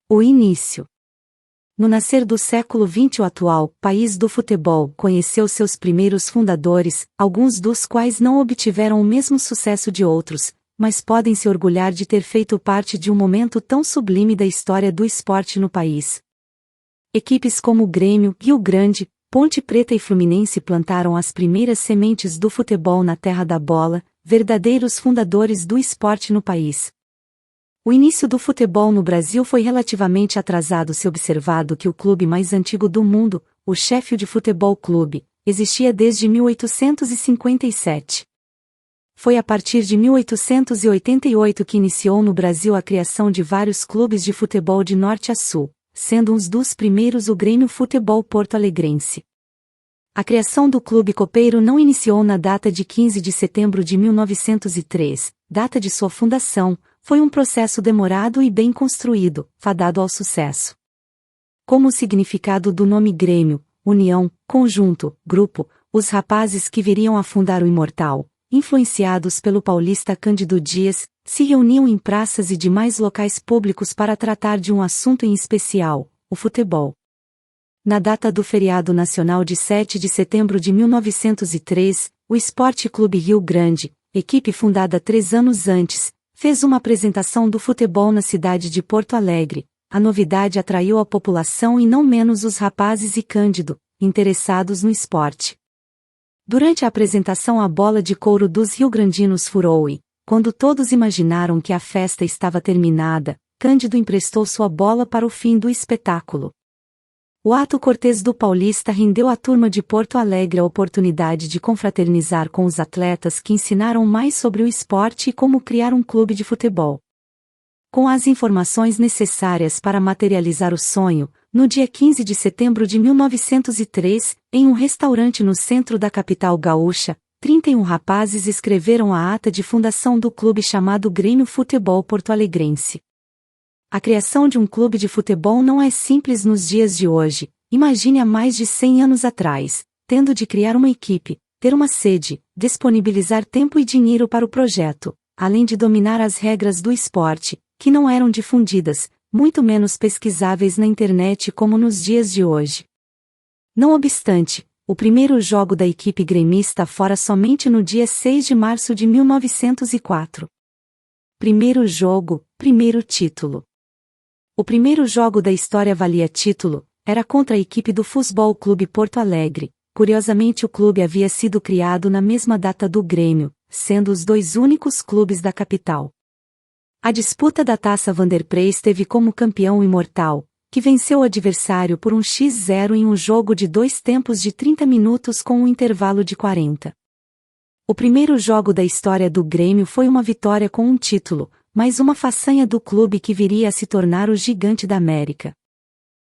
O início. No nascer do século XX, o atual país do futebol conheceu seus primeiros fundadores, alguns dos quais não obtiveram o mesmo sucesso de outros, mas podem se orgulhar de ter feito parte de um momento tão sublime da história do esporte no país. Equipes como Grêmio, Rio Grande, Ponte Preta e Fluminense plantaram as primeiras sementes do futebol na terra da bola, verdadeiros fundadores do esporte no país. O início do futebol no Brasil foi relativamente atrasado se observado que o clube mais antigo do mundo, o Sheffield Futebol Clube, existia desde 1857. Foi a partir de 1888 que iniciou no Brasil a criação de vários clubes de futebol de norte a sul, sendo um dos primeiros o Grêmio Futebol Porto-Alegrense. A criação do Clube Copeiro não iniciou na data de 15 de setembro de 1903, data de sua fundação. Foi um processo demorado e bem construído, fadado ao sucesso. Como o significado do nome Grêmio, união, conjunto, grupo, os rapazes que viriam a fundar o Imortal, influenciados pelo paulista Cândido Dias, se reuniam em praças e demais locais públicos para tratar de um assunto em especial, o futebol. Na data do feriado nacional de 7 de setembro de 1903, o Esporte Clube Rio Grande, equipe fundada 3 anos antes, fez uma apresentação do futebol na cidade de Porto Alegre. A novidade atraiu a população e não menos os rapazes e Cândido, interessados no esporte. Durante a apresentação, a bola de couro dos riograndinos furou e, quando todos imaginaram que a festa estava terminada, Cândido emprestou sua bola para o fim do espetáculo. O ato cortês do paulista rendeu à turma de Porto Alegre a oportunidade de confraternizar com os atletas que ensinaram mais sobre o esporte e como criar um clube de futebol. Com as informações necessárias para materializar o sonho, no dia 15 de setembro de 1903, em um restaurante no centro da capital gaúcha, 31 rapazes escreveram a ata de fundação do clube chamado Grêmio Futebol Porto-Alegrense. A criação de um clube de futebol não é simples nos dias de hoje. Imagine há mais de 100 anos atrás, tendo de criar uma equipe, ter uma sede, disponibilizar tempo e dinheiro para o projeto, além de dominar as regras do esporte, que não eram difundidas, muito menos pesquisáveis na internet como nos dias de hoje. Não obstante, o primeiro jogo da equipe gremista fora somente no dia 6 de março de 1904. Primeiro jogo, primeiro título. O primeiro jogo da história valia título, era contra a equipe do Futebol Clube Porto Alegre. Curiosamente, o clube havia sido criado na mesma data do Grêmio, sendo os dois únicos clubes da capital. A disputa da Taça Vanderpreis teve como campeão o Imortal, que venceu o adversário por 1-0 em um jogo de 2 tempos de 30 minutos com um intervalo de 40. O primeiro jogo da história do Grêmio foi uma vitória com um título, mais uma façanha do clube que viria a se tornar o Gigante da América.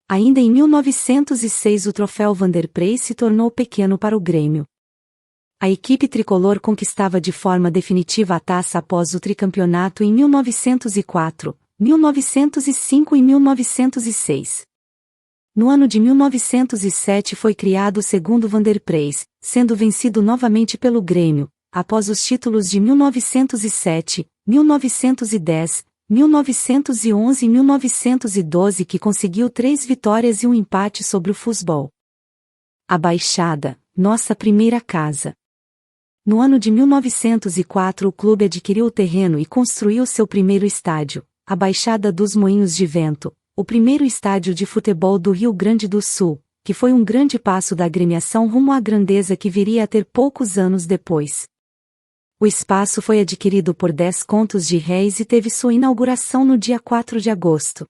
Ainda em 1906 o troféu Vanderpreis se tornou pequeno para o Grêmio. A equipe tricolor conquistava de forma definitiva a taça após o tricampeonato em 1904, 1905 e 1906. No ano de 1907 foi criado o segundo Vanderpreis, sendo vencido novamente pelo Grêmio, após os títulos de 1907, 1910, 1911 e 1912 que conseguiu 3 vitórias e um empate sobre o Futebol. A Baixada, nossa primeira casa. No ano de 1904 o clube adquiriu o terreno e construiu seu primeiro estádio, a Baixada dos Moinhos de Vento, o primeiro estádio de futebol do Rio Grande do Sul, que foi um grande passo da agremiação rumo à grandeza que viria a ter poucos anos depois. O espaço foi adquirido por 10 contos de réis e teve sua inauguração no dia 4 de agosto.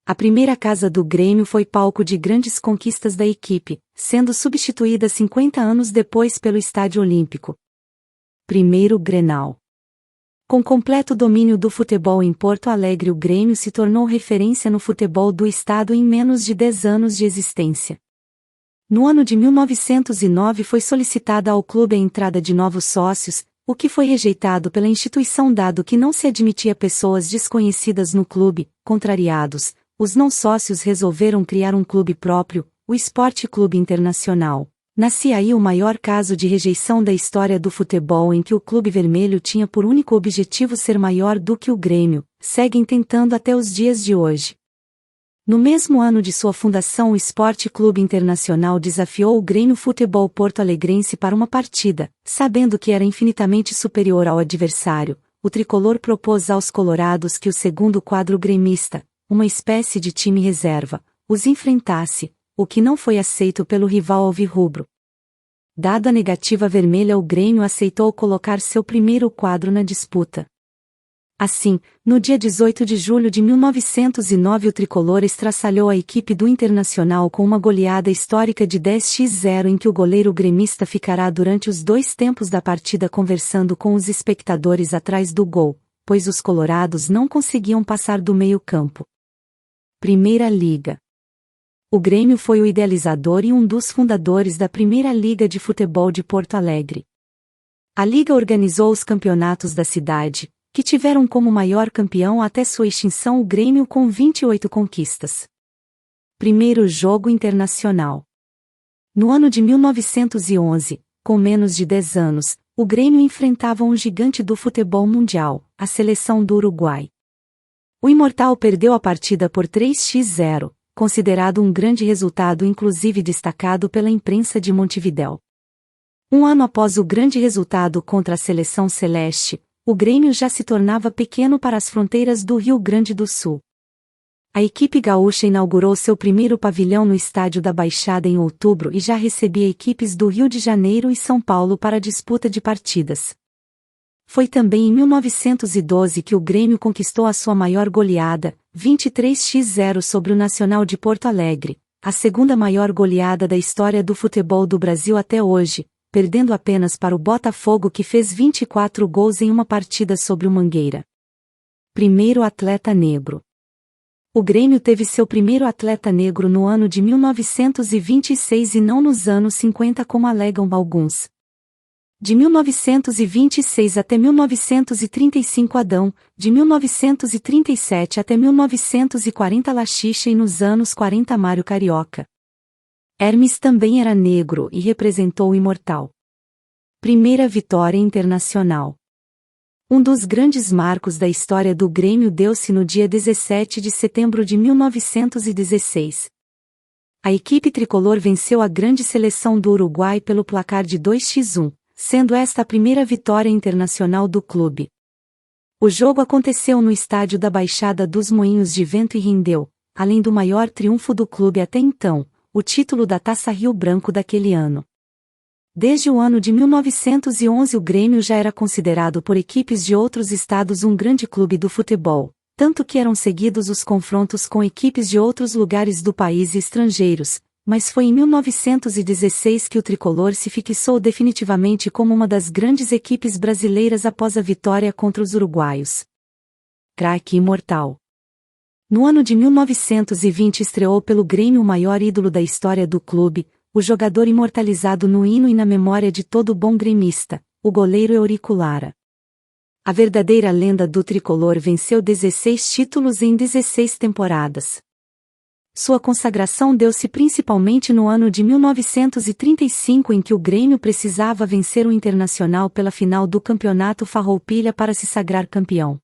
A primeira casa do Grêmio foi palco de grandes conquistas da equipe, sendo substituída 50 anos depois pelo Estádio Olímpico. Primeiro Grenal. Com completo domínio do futebol em Porto Alegre, o Grêmio se tornou referência no futebol do estado em menos de 10 anos de existência. No ano de 1909 foi solicitada ao clube a entrada de novos sócios, o que foi rejeitado pela instituição dado que não se admitia pessoas desconhecidas no clube. Contrariados, os não-sócios resolveram criar um clube próprio, o Esporte Clube Internacional. Nascia aí o maior caso de rejeição da história do futebol em que o Clube Vermelho tinha por único objetivo ser maior do que o Grêmio, seguem tentando até os dias de hoje. No mesmo ano de sua fundação, o Esporte Clube Internacional desafiou o Grêmio Futebol Porto Alegrense para uma partida, sabendo que era infinitamente superior ao adversário. O tricolor propôs aos colorados que o segundo quadro gremista, uma espécie de time reserva, os enfrentasse, o que não foi aceito pelo rival alvirrubro. Dada a negativa vermelha, o Grêmio aceitou colocar seu primeiro quadro na disputa. Assim, no dia 18 de julho de 1909, o tricolor estraçalhou a equipe do Internacional com uma goleada histórica de 10-0, em que o goleiro gremista ficará durante os 2 tempos da partida conversando com os espectadores atrás do gol, pois os colorados não conseguiam passar do meio-campo. Primeira Liga. O Grêmio foi o idealizador e um dos fundadores da Primeira Liga de Futebol de Porto Alegre. A Liga organizou os campeonatos da cidade, que tiveram como maior campeão até sua extinção o Grêmio com 28 conquistas. Primeiro jogo internacional. No ano de 1911, com menos de 10 anos, o Grêmio enfrentava um gigante do futebol mundial, a seleção do Uruguai. O Imortal perdeu a partida por 3-0, considerado um grande resultado, inclusive destacado pela imprensa de Montevidéu. Um ano após o grande resultado contra a seleção celeste, o Grêmio já se tornava pequeno para as fronteiras do Rio Grande do Sul. A equipe gaúcha inaugurou seu primeiro pavilhão no Estádio da Baixada em outubro e já recebia equipes do Rio de Janeiro e São Paulo para a disputa de partidas. Foi também em 1912 que o Grêmio conquistou a sua maior goleada, 23-0 sobre o Nacional de Porto Alegre, a segunda maior goleada da história do futebol do Brasil até hoje, perdendo apenas para o Botafogo, que fez 24 gols em uma partida sobre o Mangueira. Primeiro atleta negro. O Grêmio teve seu primeiro atleta negro no ano de 1926 e não nos anos 50, como alegam alguns. De 1926 até 1935 Adão, de 1937 até 1940 Lachicha e nos anos 40 Mário Carioca. Hermes também era negro e representou o Imortal. Primeira vitória internacional. Um dos grandes marcos da história do Grêmio deu-se no dia 17 de setembro de 1916. A equipe tricolor venceu a grande seleção do Uruguai pelo placar de 2-1, sendo esta a primeira vitória internacional do clube. O jogo aconteceu no Estádio da Baixada dos Moinhos de Vento e rendeu, além do maior triunfo do clube até então, o título da Taça Rio Branco daquele ano. Desde o ano de 1911 o Grêmio já era considerado por equipes de outros estados um grande clube do futebol, tanto que eram seguidos os confrontos com equipes de outros lugares do país e estrangeiros, mas foi em 1916 que o tricolor se fixou definitivamente como uma das grandes equipes brasileiras após a vitória contra os uruguaios. Craque imortal. No ano de 1920 estreou pelo Grêmio o maior ídolo da história do clube, o jogador imortalizado no hino e na memória de todo bom gremista, o goleiro Eurico Lara. A verdadeira lenda do tricolor venceu 16 títulos em 16 temporadas. Sua consagração deu-se principalmente no ano de 1935, em que o Grêmio precisava vencer o Internacional pela final do Campeonato Farroupilha para se sagrar campeão.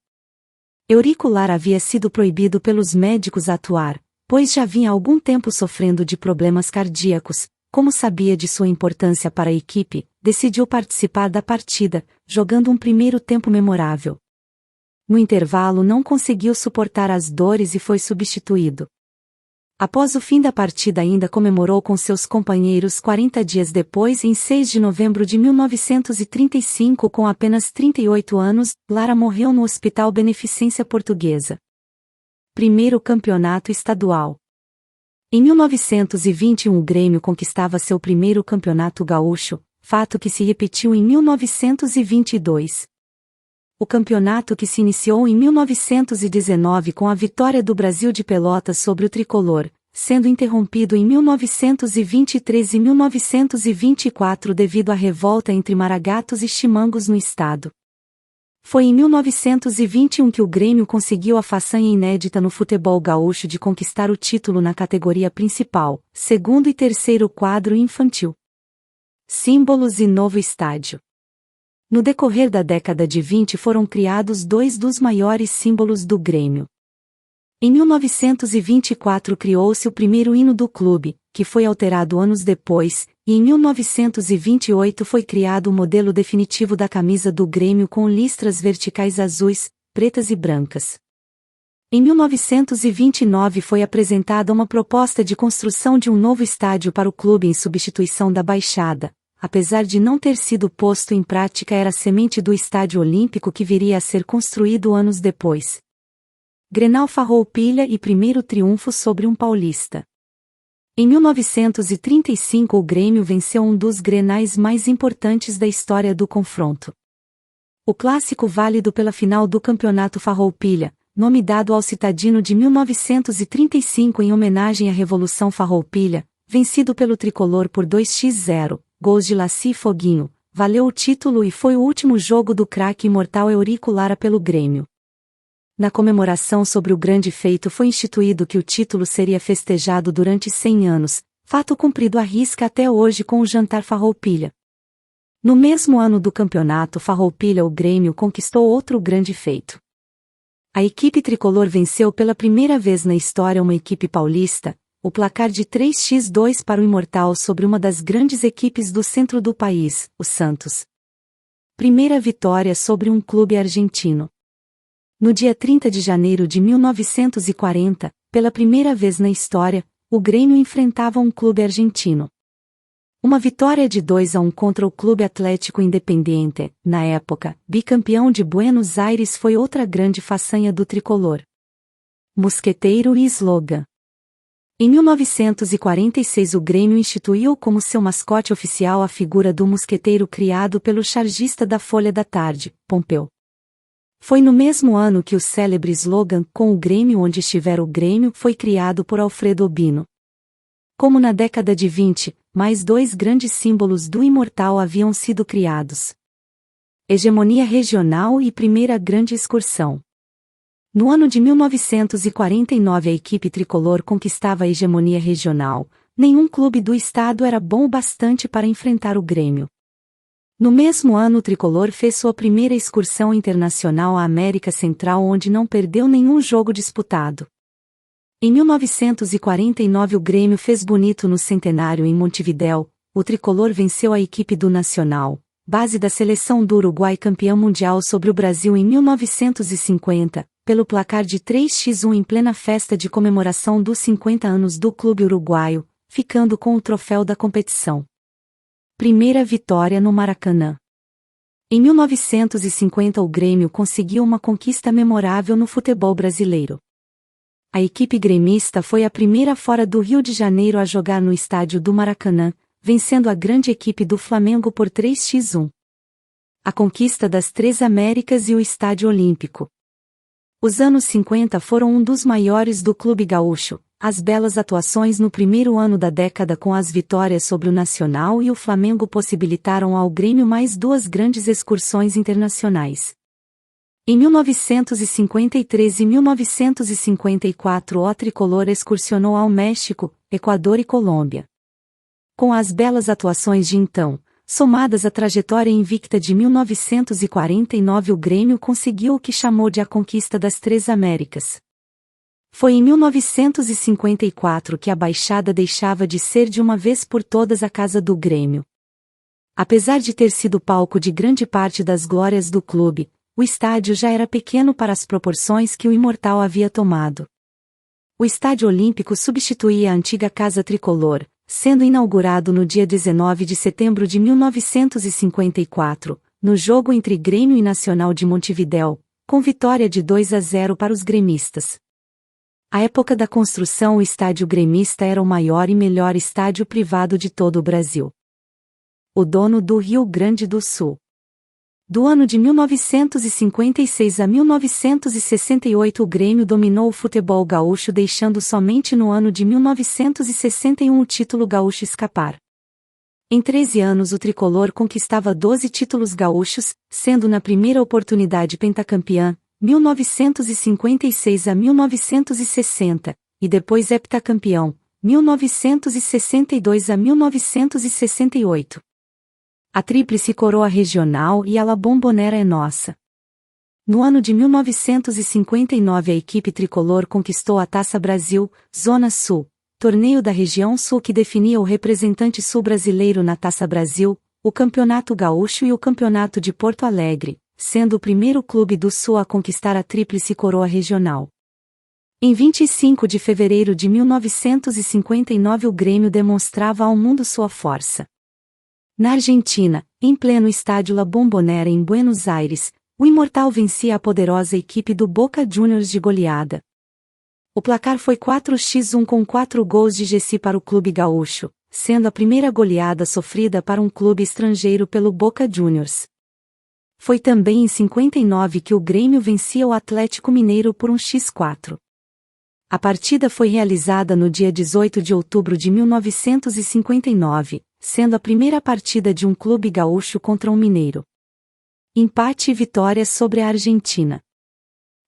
Eurico Lara havia sido proibido pelos médicos a atuar, pois já vinha há algum tempo sofrendo de problemas cardíacos. Como sabia de sua importância para a equipe, decidiu participar da partida, jogando um primeiro tempo memorável. No intervalo não conseguiu suportar as dores e foi substituído. Após o fim da partida ainda comemorou com seus companheiros 40 dias depois. Em 6 de novembro de 1935, com apenas 38 anos, Lara morreu no Hospital Beneficência Portuguesa. Primeiro campeonato estadual. Em 1921 o Grêmio conquistava seu primeiro campeonato gaúcho, fato que se repetiu em 1922. O campeonato, que se iniciou em 1919 com a vitória do Brasil de Pelotas sobre o tricolor, sendo interrompido em 1923 e 1924 devido à revolta entre maragatos e chimangos no estado. Foi em 1921 que o Grêmio conseguiu a façanha inédita no futebol gaúcho de conquistar o título na categoria principal, segundo e terceiro quadro infantil. Símbolos e novo estádio. No decorrer da década de 20 foram criados dois dos maiores símbolos do Grêmio. Em 1924 criou-se o primeiro hino do clube, que foi alterado anos depois, e em 1928 foi criado o modelo definitivo da camisa do Grêmio com listras verticais azuis, pretas e brancas. Em 1929 foi apresentada uma proposta de construção de um novo estádio para o clube em substituição da Baixada. Apesar de não ter sido posto em prática, era a semente do Estádio Olímpico que viria a ser construído anos depois. Grenal Farroupilha e primeiro triunfo sobre um paulista. Em 1935 o Grêmio venceu um dos grenais mais importantes da história do confronto. O clássico válido pela final do Campeonato Farroupilha, nome dado ao citadino de 1935 em homenagem à Revolução Farroupilha, vencido pelo tricolor por 2-0, gols de Laci e Foguinho, valeu o título e foi o último jogo do craque imortal Eurico Lara pelo Grêmio. Na comemoração sobre o grande feito foi instituído que o título seria festejado durante 100 anos, fato cumprido à risca até hoje com o Jantar Farroupilha. No mesmo ano do campeonato Farroupilha o Grêmio conquistou outro grande feito. A equipe tricolor venceu pela primeira vez na história uma equipe paulista, o placar de 3-2 para o Imortal sobre uma das grandes equipes do centro do país, o Santos. Primeira vitória sobre um clube argentino. No dia 30 de janeiro de 1940, pela primeira vez na história, o Grêmio enfrentava um clube argentino. Uma vitória de 2-1 contra o Clube Atlético Independiente, na época, bicampeão de Buenos Aires, foi outra grande façanha do tricolor. Mosqueteiro e slogan. Em 1946 o Grêmio instituiu como seu mascote oficial a figura do mosqueteiro criado pelo chargista da Folha da Tarde, Pompeu. Foi no mesmo ano que o célebre slogan "Com o Grêmio onde estiver o Grêmio" foi criado por Alfredo Obino. Como na década de 20, mais dois grandes símbolos do Imortal haviam sido criados. Hegemonia regional e primeira grande excursão. No ano de 1949 a equipe tricolor conquistava a hegemonia regional, nenhum clube do estado era bom o bastante para enfrentar o Grêmio. No mesmo ano o tricolor fez sua primeira excursão internacional à América Central onde não perdeu nenhum jogo disputado. Em 1949 o Grêmio fez bonito no Centenário em Montevidéu, o tricolor venceu a equipe do Nacional, base da seleção do Uruguai campeão mundial sobre o Brasil em 1950, pelo placar de 3-1 em plena festa de comemoração dos 50 anos do clube uruguaio, ficando com o troféu da competição. Primeira vitória no Maracanã. Em 1950 o Grêmio conseguiu uma conquista memorável no futebol brasileiro. A equipe gremista foi a primeira fora do Rio de Janeiro a jogar no estádio do Maracanã, vencendo a grande equipe do Flamengo por 3-1. A conquista das Três Américas e o Estádio Olímpico. Os anos 50 foram um dos maiores do clube gaúcho. As belas atuações no primeiro ano da década com as vitórias sobre o Nacional e o Flamengo possibilitaram ao Grêmio mais duas grandes excursões internacionais. Em 1953 e 1954 o tricolor excursionou ao México, Equador e Colômbia. Com as belas atuações de então, somadas à trajetória invicta de 1949 o Grêmio conseguiu o que chamou de a conquista das Três Américas. Foi em 1954 que a Baixada deixava de ser de uma vez por todas a casa do Grêmio. Apesar de ter sido palco de grande parte das glórias do clube, o estádio já era pequeno para as proporções que o Imortal havia tomado. O Estádio Olímpico substituía a antiga Casa Tricolor, sendo inaugurado no dia 19 de setembro de 1954, no jogo entre Grêmio e Nacional de Montevidéu, com vitória de 2-0 para os gremistas. À época da construção o estádio gremista era o maior e melhor estádio privado de todo o Brasil. O dono do Rio Grande do Sul. Do ano de 1956 a 1968 o Grêmio dominou o futebol gaúcho deixando somente no ano de 1961 o título gaúcho escapar. Em 13 anos o tricolor conquistava 12 títulos gaúchos, sendo na primeira oportunidade pentacampeã, 1956 a 1960, e depois heptacampeão, 1962 a 1968. A tríplice coroa regional e a La Bombonera é nossa. No ano de 1959 a equipe tricolor conquistou a Taça Brasil, Zona Sul, torneio da região sul que definia o representante sul-brasileiro na Taça Brasil, o Campeonato Gaúcho e o Campeonato de Porto Alegre, sendo o primeiro clube do Sul a conquistar a tríplice coroa regional. Em 25 de fevereiro de 1959 o Grêmio demonstrava ao mundo sua força. Na Argentina, em pleno estádio La Bombonera em Buenos Aires, o Imortal vencia a poderosa equipe do Boca Juniors de goleada. O placar foi 4-1 com 4 gols de Gessi para o clube gaúcho, sendo a primeira goleada sofrida para um clube estrangeiro pelo Boca Juniors. Foi também em 59 que o Grêmio vencia o Atlético Mineiro por 1-4. A partida foi realizada no dia 18 de outubro de 1959, sendo a primeira partida de um clube gaúcho contra um mineiro. Empate e vitória sobre a Argentina.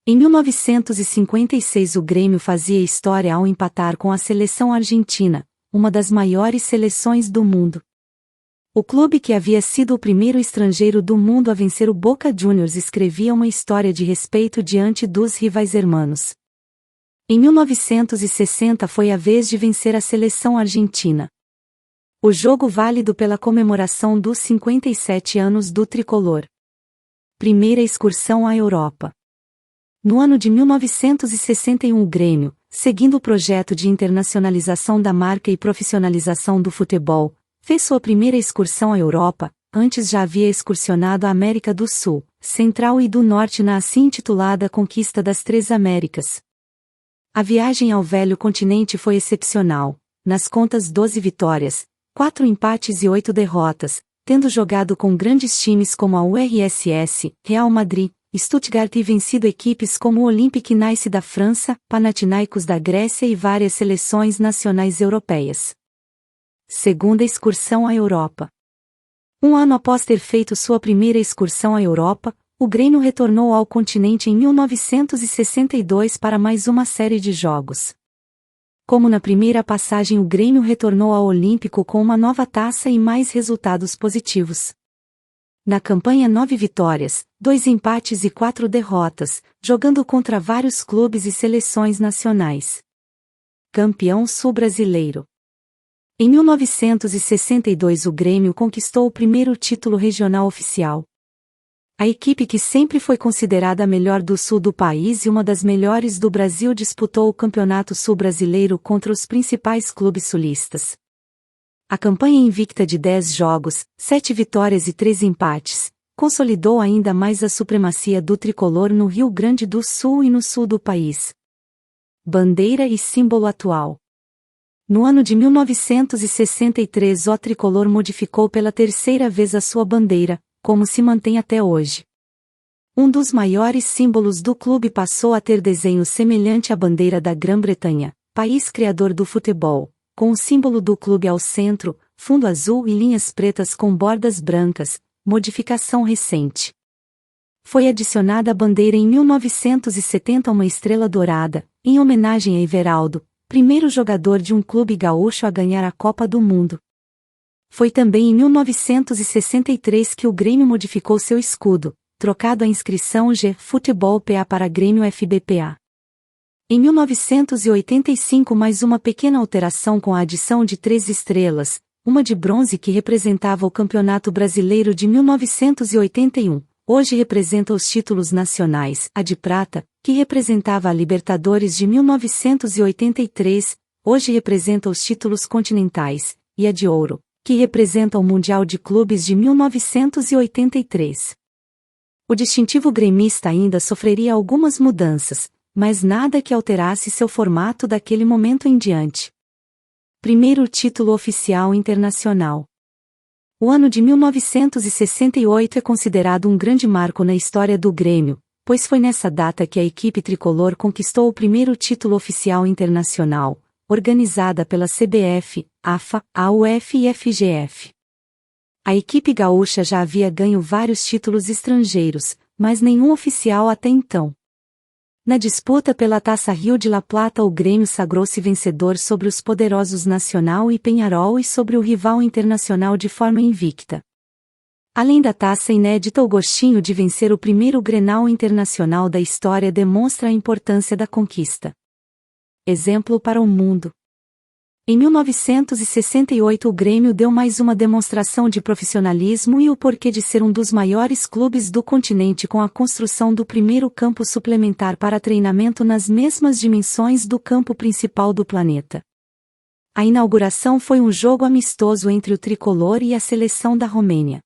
Em 1956 o Grêmio fazia história ao empatar com a seleção argentina, uma das maiores seleções do mundo. O clube que havia sido o primeiro estrangeiro do mundo a vencer o Boca Juniors escrevia uma história de respeito diante dos rivais hermanos. Em 1960 foi a vez de vencer a seleção argentina. O jogo válido pela comemoração dos 57 anos do tricolor. Primeira excursão à Europa. No ano de 1961 o Grêmio, seguindo o projeto de internacionalização da marca e profissionalização do futebol, fez sua primeira excursão à Europa. Antes já havia excursionado a América do Sul, Central e do Norte na assim intitulada Conquista das Três Américas. A viagem ao velho continente foi excepcional, nas contas 12 vitórias, 4 empates e 8 derrotas, tendo jogado com grandes times como a URSS, Real Madrid, Stuttgart e vencido equipes como o Olympique Nice da França, Panathinaikos da Grécia e várias seleções nacionais europeias. Segunda excursão à Europa. Um ano após ter feito sua primeira excursão à Europa, o Grêmio retornou ao continente em 1962 para mais uma série de jogos. Como na primeira passagem o Grêmio retornou ao Olímpico com uma nova taça e mais resultados positivos. Na campanha 9 vitórias, 2 empates e 4 derrotas, jogando contra vários clubes e seleções nacionais. Campeão sul-brasileiro. Em 1962 o Grêmio conquistou o primeiro título regional oficial. A equipe que sempre foi considerada a melhor do sul do país e uma das melhores do Brasil disputou o Campeonato Sul-Brasileiro contra os principais clubes sulistas. A campanha invicta de 10 jogos, 7 vitórias e 3 empates, consolidou ainda mais a supremacia do tricolor no Rio Grande do Sul e no sul do país. Bandeira e símbolo atual. No ano de 1963 o tricolor modificou pela terceira vez a sua bandeira, como se mantém até hoje. Um dos maiores símbolos do clube passou a ter desenho semelhante à bandeira da Grã-Bretanha, país criador do futebol, com o símbolo do clube ao centro, fundo azul e linhas pretas com bordas brancas, modificação recente. Foi adicionada à bandeira em 1970 uma estrela dourada, em homenagem a Everaldo, primeiro jogador de um clube gaúcho a ganhar a Copa do Mundo. Foi também em 1963 que o Grêmio modificou seu escudo, trocado a inscrição G Futebol PA para Grêmio FBPA. Em 1985 mais uma pequena alteração com a adição de 3 estrelas, uma de bronze que representava o Campeonato Brasileiro de 1981, hoje representa os títulos nacionais, a de prata, que representava a Libertadores de 1983, hoje representa os títulos continentais, e a de ouro, que representa o Mundial de Clubes de 1983. O distintivo gremista ainda sofreria algumas mudanças, mas nada que alterasse seu formato daquele momento em diante. Primeiro título oficial internacional. O ano de 1968 é considerado um grande marco na história do Grêmio, pois foi nessa data que a equipe tricolor conquistou o primeiro título oficial internacional, organizada pela CBF, AFA, AUF e FGF. A equipe gaúcha já havia ganho vários títulos estrangeiros, mas nenhum oficial até então. Na disputa pela Taça Rio de La Plata o Grêmio sagrou-se vencedor sobre os poderosos Nacional e Peñarol e sobre o rival Internacional de forma invicta. Além da taça inédita, o gostinho de vencer o primeiro Grenal internacional da história demonstra a importância da conquista. Exemplo para o mundo. Em 1968 o Grêmio deu mais uma demonstração de profissionalismo e o porquê de ser um dos maiores clubes do continente com a construção do primeiro campo suplementar para treinamento nas mesmas dimensões do campo principal do planeta. A inauguração foi um jogo amistoso entre o tricolor e a seleção da Romênia.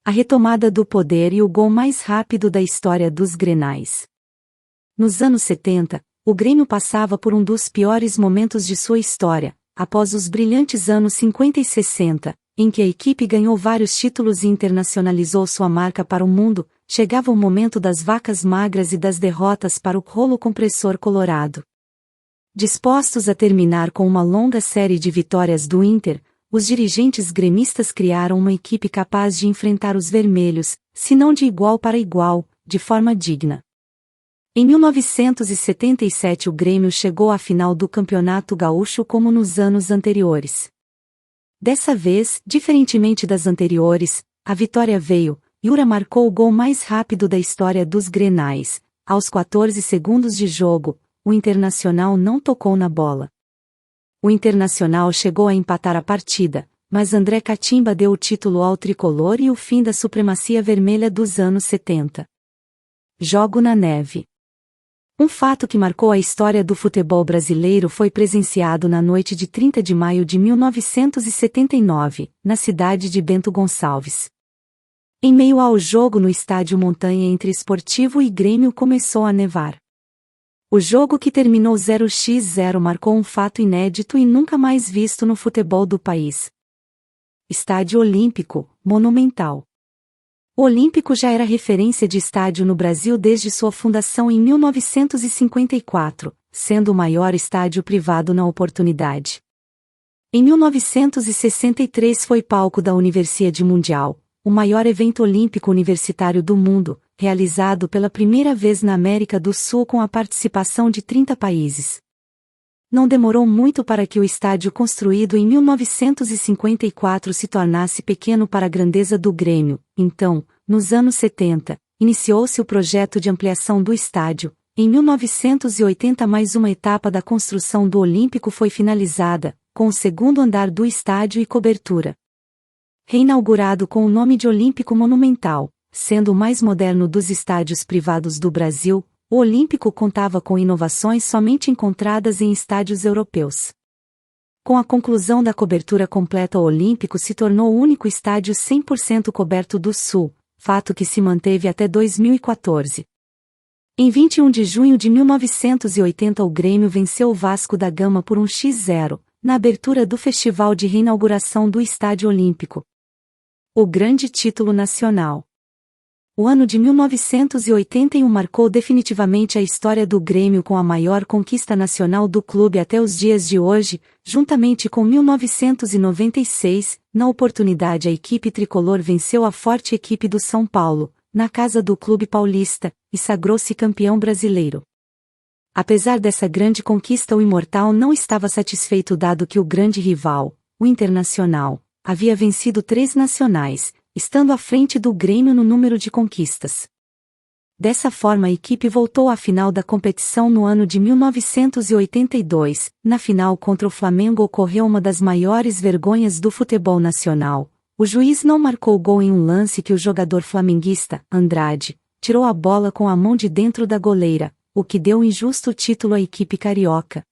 A retomada do poder e o gol mais rápido da história dos Grenais. Nos anos 70, o Grêmio passava por um dos piores momentos de sua história, após os brilhantes anos 50 e 60, em que a equipe ganhou vários títulos e internacionalizou sua marca para o mundo. Chegava o momento das vacas magras e das derrotas para o rolo compressor colorado. Dispostos a terminar com uma longa série de vitórias do Inter, os dirigentes gremistas criaram uma equipe capaz de enfrentar os vermelhos, se não de igual para igual, de forma digna. Em 1977 o Grêmio chegou à final do Campeonato Gaúcho como nos anos anteriores. Dessa vez, diferentemente das anteriores, a vitória veio. Yura marcou o gol mais rápido da história dos Grenais. Aos 14 segundos de jogo, o Internacional não tocou na bola. O Internacional chegou a empatar a partida, mas André Catimba deu o título ao tricolor e o fim da supremacia vermelha dos anos 70. Jogo na neve. Um fato que marcou a história do futebol brasileiro foi presenciado na noite de 30 de maio de 1979, na cidade de Bento Gonçalves. Em meio ao jogo no estádio Montanha entre Esportivo e Grêmio começou a nevar. O jogo, que terminou 0-0, marcou um fato inédito e nunca mais visto no futebol do país. Estádio Olímpico, monumental. O Olímpico já era referência de estádio no Brasil desde sua fundação em 1954, sendo o maior estádio privado na oportunidade. Em 1963 foi palco da Universiade Mundial, o maior evento olímpico universitário do mundo, realizado pela primeira vez na América do Sul com a participação de 30 países. Não demorou muito para que o estádio construído em 1954 se tornasse pequeno para a grandeza do Grêmio. Então, nos anos 70, iniciou-se o projeto de ampliação do estádio. Em 1980 mais uma etapa da construção do Olímpico foi finalizada, com o segundo andar do estádio e cobertura. Reinaugurado com o nome de Olímpico Monumental, sendo o mais moderno dos estádios privados do Brasil, o Olímpico contava com inovações somente encontradas em estádios europeus. Com a conclusão da cobertura completa, o Olímpico se tornou o único estádio 100% coberto do Sul, fato que se manteve até 2014. Em 21 de junho de 1980 o Grêmio venceu o Vasco da Gama por 1-0, na abertura do festival de reinauguração do Estádio Olímpico. O grande título nacional. O ano de 1981 marcou definitivamente a história do Grêmio com a maior conquista nacional do clube até os dias de hoje, juntamente com 1996, na oportunidade a equipe tricolor venceu a forte equipe do São Paulo, na casa do clube paulista, e sagrou-se campeão brasileiro. Apesar dessa grande conquista, o Imortal não estava satisfeito dado que o grande rival, o Internacional, havia vencido 3 nacionais, estando à frente do Grêmio no número de conquistas. Dessa forma a equipe voltou à final da competição no ano de 1982, na final contra o Flamengo ocorreu uma das maiores vergonhas do futebol nacional. O juiz não marcou gol em um lance que o jogador flamenguista, Andrade, tirou a bola com a mão de dentro da goleira, o que deu injusto título à equipe carioca.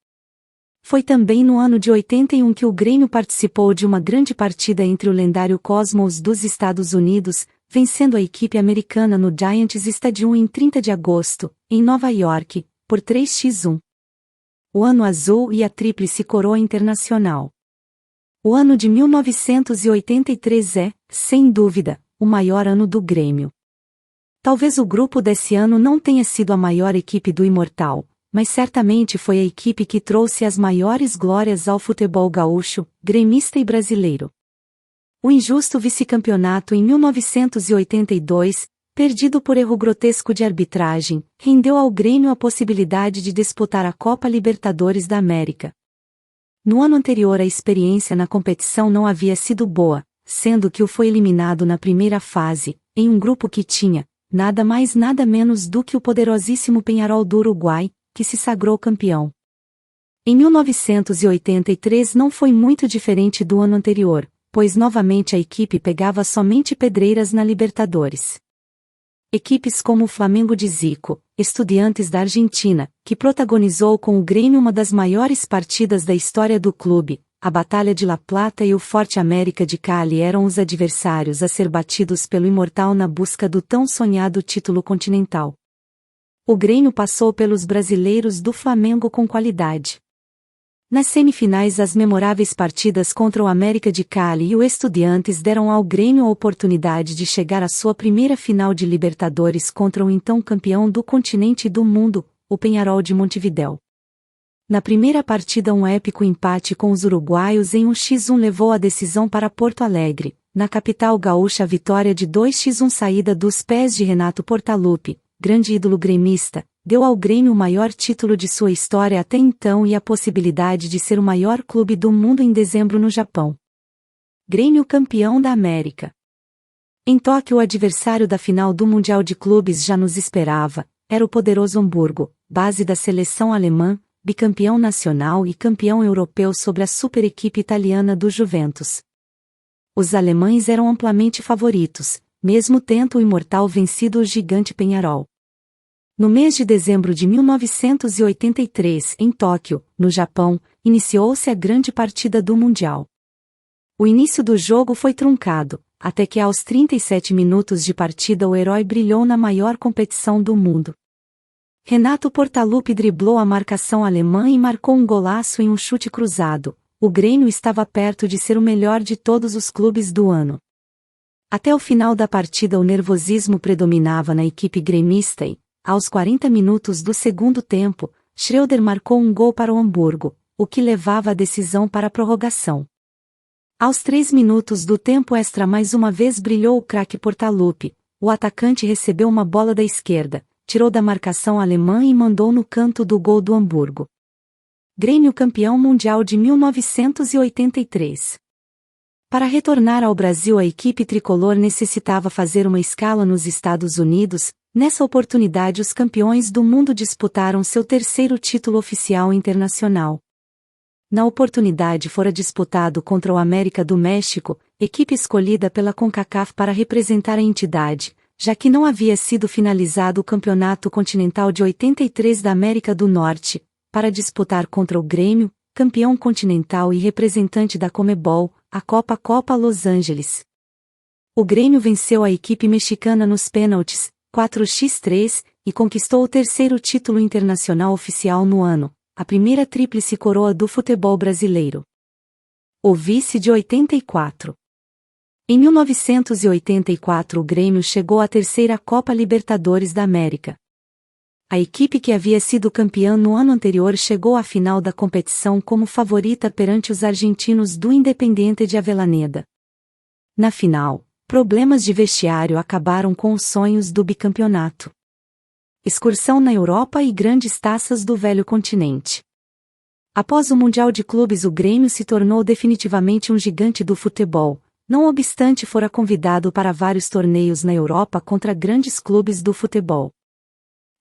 Foi também no ano de 81 que o Grêmio participou de uma grande partida entre o lendário Cosmos dos Estados Unidos, vencendo a equipe americana no Giants Stadium em 30 de agosto, em Nova York, por 3-1. O ano azul e a tríplice coroa internacional. O ano de 1983 é, sem dúvida, o maior ano do Grêmio. Talvez o grupo desse ano não tenha sido a maior equipe do Imortal, mas certamente foi a equipe que trouxe as maiores glórias ao futebol gaúcho, gremista e brasileiro. O injusto vice-campeonato em 1982, perdido por erro grotesco de arbitragem, rendeu ao Grêmio a possibilidade de disputar a Copa Libertadores da América. No ano anterior a experiência na competição não havia sido boa, sendo que o foi eliminado na primeira fase, em um grupo que tinha, nada mais nada menos do que o poderosíssimo Peñarol do Uruguai, que se sagrou campeão. Em 1983 não foi muito diferente do ano anterior, pois novamente a equipe pegava somente pedreiras na Libertadores. Equipes como o Flamengo de Zico, Estudiantes da Argentina, que protagonizou com o Grêmio uma das maiores partidas da história do clube, a Batalha de La Plata, e o Forte América de Cali eram os adversários a ser batidos pelo Imortal na busca do tão sonhado título continental. O Grêmio passou pelos brasileiros do Flamengo com qualidade. Nas semifinais, as memoráveis partidas contra o América de Cali e o Estudiantes deram ao Grêmio a oportunidade de chegar à sua primeira final de Libertadores contra o então campeão do continente e do mundo, o Peñarol de Montevidéu. Na primeira partida, um épico empate com os uruguaios em 1-1 levou a decisão para Porto Alegre. Na capital gaúcha, a vitória de 2-1 saída dos pés de Renato Portaluppi, grande ídolo gremista, deu ao Grêmio o maior título de sua história até então e a possibilidade de ser o maior clube do mundo em dezembro no Japão. Grêmio campeão da América. Em Tóquio, o adversário da final do Mundial de Clubes já nos esperava, era o poderoso Hamburgo, base da seleção alemã, bicampeão nacional e campeão europeu sobre a super equipe italiana do Juventus. Os alemães eram amplamente favoritos, mesmo tendo o imortal vencido o gigante Peñarol. No mês de dezembro de 1983, em Tóquio, no Japão, iniciou-se a grande partida do Mundial. O início do jogo foi truncado, até que aos 37 minutos de partida o herói brilhou na maior competição do mundo. Renato Portaluppi driblou a marcação alemã e marcou um golaço em um chute cruzado. O Grêmio estava perto de ser o melhor de todos os clubes do ano. Até o final da partida o nervosismo predominava na equipe gremista e, aos 40 minutos do segundo tempo, Schreuder marcou um gol para o Hamburgo, o que levava a decisão para a prorrogação. Aos 3 minutos do tempo extra mais uma vez brilhou o craque Portaluppi. O atacante recebeu uma bola da esquerda, tirou da marcação alemã e mandou no canto do gol do Hamburgo. Grêmio campeão mundial de 1983. Para retornar ao Brasil, a equipe tricolor necessitava fazer uma escala nos Estados Unidos. Nessa oportunidade, os campeões do mundo disputaram seu terceiro título oficial internacional. Na oportunidade fora disputado contra o América do México, equipe escolhida pela CONCACAF para representar a entidade, já que não havia sido finalizado o Campeonato Continental de 83 da América do Norte, para disputar contra o Grêmio, campeão continental e representante da Conmebol, a Copa Los Angeles. O Grêmio venceu a equipe mexicana nos pênaltis, 4-3, e conquistou o terceiro título internacional oficial no ano, a primeira tríplice coroa do futebol brasileiro. O vice de 84. Em 1984 o Grêmio chegou à terceira Copa Libertadores da América. A equipe que havia sido campeã no ano anterior chegou à final da competição como favorita perante os argentinos do Independiente de Avellaneda. Na final, problemas de vestiário acabaram com os sonhos do bicampeonato. Excursão na Europa e grandes taças do velho continente. Após o Mundial de Clubes, o Grêmio se tornou definitivamente um gigante do futebol, não obstante fora convidado para vários torneios na Europa contra grandes clubes do futebol.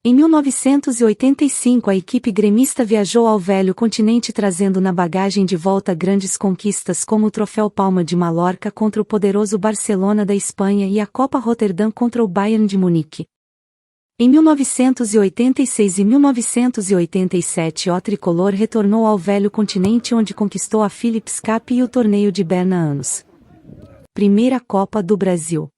Em 1985 a equipe gremista viajou ao velho continente trazendo na bagagem de volta grandes conquistas como o Troféu Palma de Mallorca contra o poderoso Barcelona da Espanha e a Copa Roterdã contra o Bayern de Munique. Em 1986 e 1987 o tricolor retornou ao velho continente onde conquistou a Philips Cup e o torneio de Berna Anos. Primeira Copa do Brasil.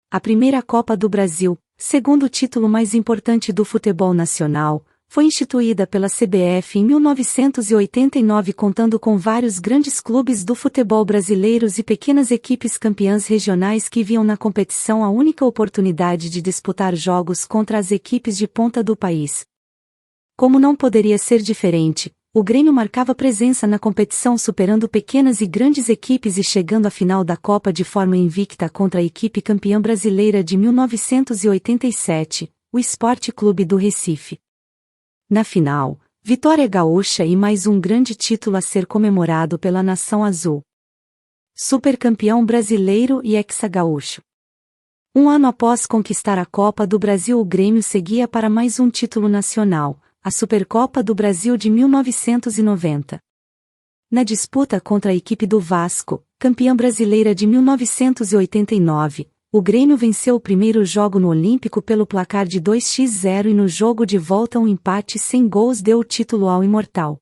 A primeira Copa do Brasil, segundo título mais importante do futebol nacional, foi instituída pela CBF em 1989 contando com vários grandes clubes do futebol brasileiros e pequenas equipes campeãs regionais que viam na competição a única oportunidade de disputar jogos contra as equipes de ponta do país. Como não poderia ser diferente, o Grêmio marcava presença na competição superando pequenas e grandes equipes e chegando à final da Copa de forma invicta contra a equipe campeã brasileira de 1987, o Sport Clube do Recife. Na final, vitória gaúcha e mais um grande título a ser comemorado pela Nação Azul. supercampeão brasileiro e hexagaúcho. Um ano após conquistar a Copa do Brasil, o Grêmio seguia para mais um título nacional, a Supercopa do Brasil de 1990. Na disputa contra a equipe do Vasco, campeã brasileira de 1989, o Grêmio venceu o primeiro jogo no Olímpico pelo placar de 2-0 e no jogo de volta um empate sem gols deu o título ao Imortal.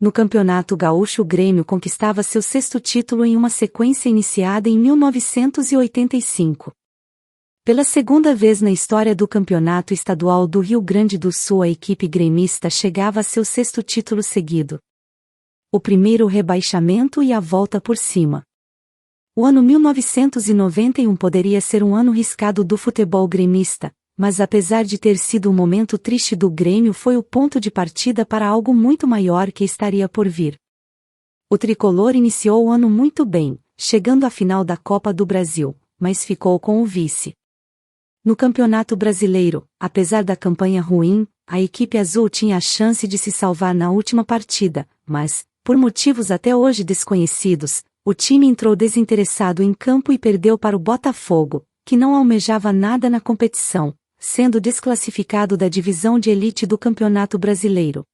No Campeonato Gaúcho, o Grêmio conquistava seu sexto título em uma sequência iniciada em 1985. Pela segunda vez na história do Campeonato Estadual do Rio Grande do Sul, a equipe gremista chegava a seu sexto título seguido. O primeiro rebaixamento e a volta por cima. O ano 1991 poderia ser um ano riscado do futebol gremista, mas apesar de ter sido um momento triste do Grêmio, foi o ponto de partida para algo muito maior que estaria por vir. O tricolor iniciou o ano muito bem, chegando à final da Copa do Brasil, mas ficou com o vice. No Campeonato Brasileiro, apesar da campanha ruim, a equipe azul tinha a chance de se salvar na última partida, mas, por motivos até hoje desconhecidos, o time entrou desinteressado em campo e perdeu para o Botafogo, que não almejava nada na competição, sendo desclassificado da divisão de elite do Campeonato Brasileiro.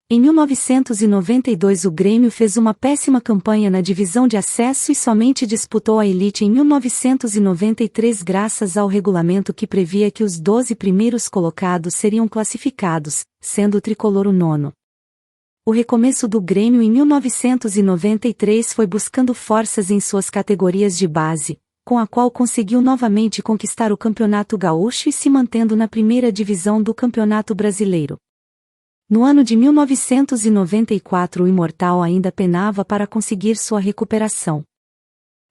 Em 1992 o Grêmio fez uma péssima campanha na divisão de acesso e somente disputou a elite em 1993 graças ao regulamento que previa que os 12 primeiros colocados seriam classificados, sendo o tricolor o nono. O recomeço do Grêmio em 1993 foi buscando forças em suas categorias de base, com a qual conseguiu novamente conquistar o Campeonato Gaúcho e se mantendo na primeira divisão do Campeonato Brasileiro. No ano de 1994 o Imortal ainda penava para conseguir sua recuperação.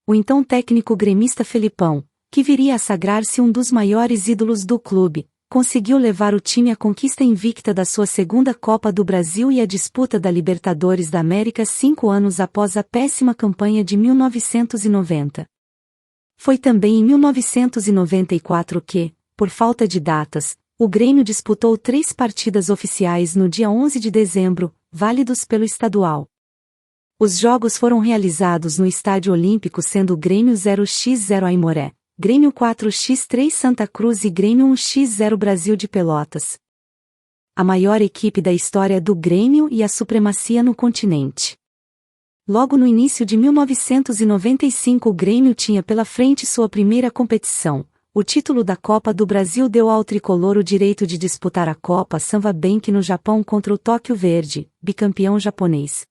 O então técnico gremista Felipão, que viria a sagrar-se um dos maiores ídolos do clube, conseguiu levar o time à conquista invicta da sua segunda Copa do Brasil e à disputa da Libertadores da América 5 anos após a péssima campanha de 1990. Foi também em 1994 que, por falta de datas, o Grêmio disputou 3 partidas oficiais no dia 11 de dezembro, válidos pelo estadual. Os jogos foram realizados no Estádio Olímpico, sendo Grêmio 0x0 Aimoré, Grêmio 4x3 Santa Cruz e Grêmio 1x0 Brasil de Pelotas. A maior equipe da história do Grêmio e a supremacia no continente. Logo no início de 1995 o Grêmio tinha pela frente sua primeira competição. O título da Copa do Brasil deu ao tricolor o direito de disputar a Copa Samba Bank no Japão contra o Tóquio Verde, bicampeão japonês.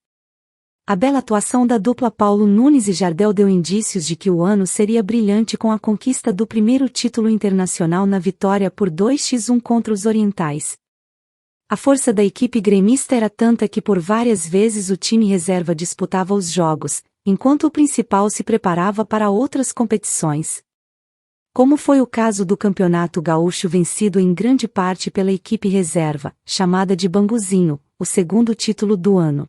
A bela atuação da dupla Paulo Nunes e Jardel deu indícios de que o ano seria brilhante com a conquista do primeiro título internacional na vitória por 2-1 contra os orientais. A força da equipe gremista era tanta que por várias vezes o time reserva disputava os jogos, enquanto o principal se preparava para outras competições. Como foi o caso do Campeonato Gaúcho vencido em grande parte pela equipe reserva, chamada de Banguzinho, o segundo título do ano.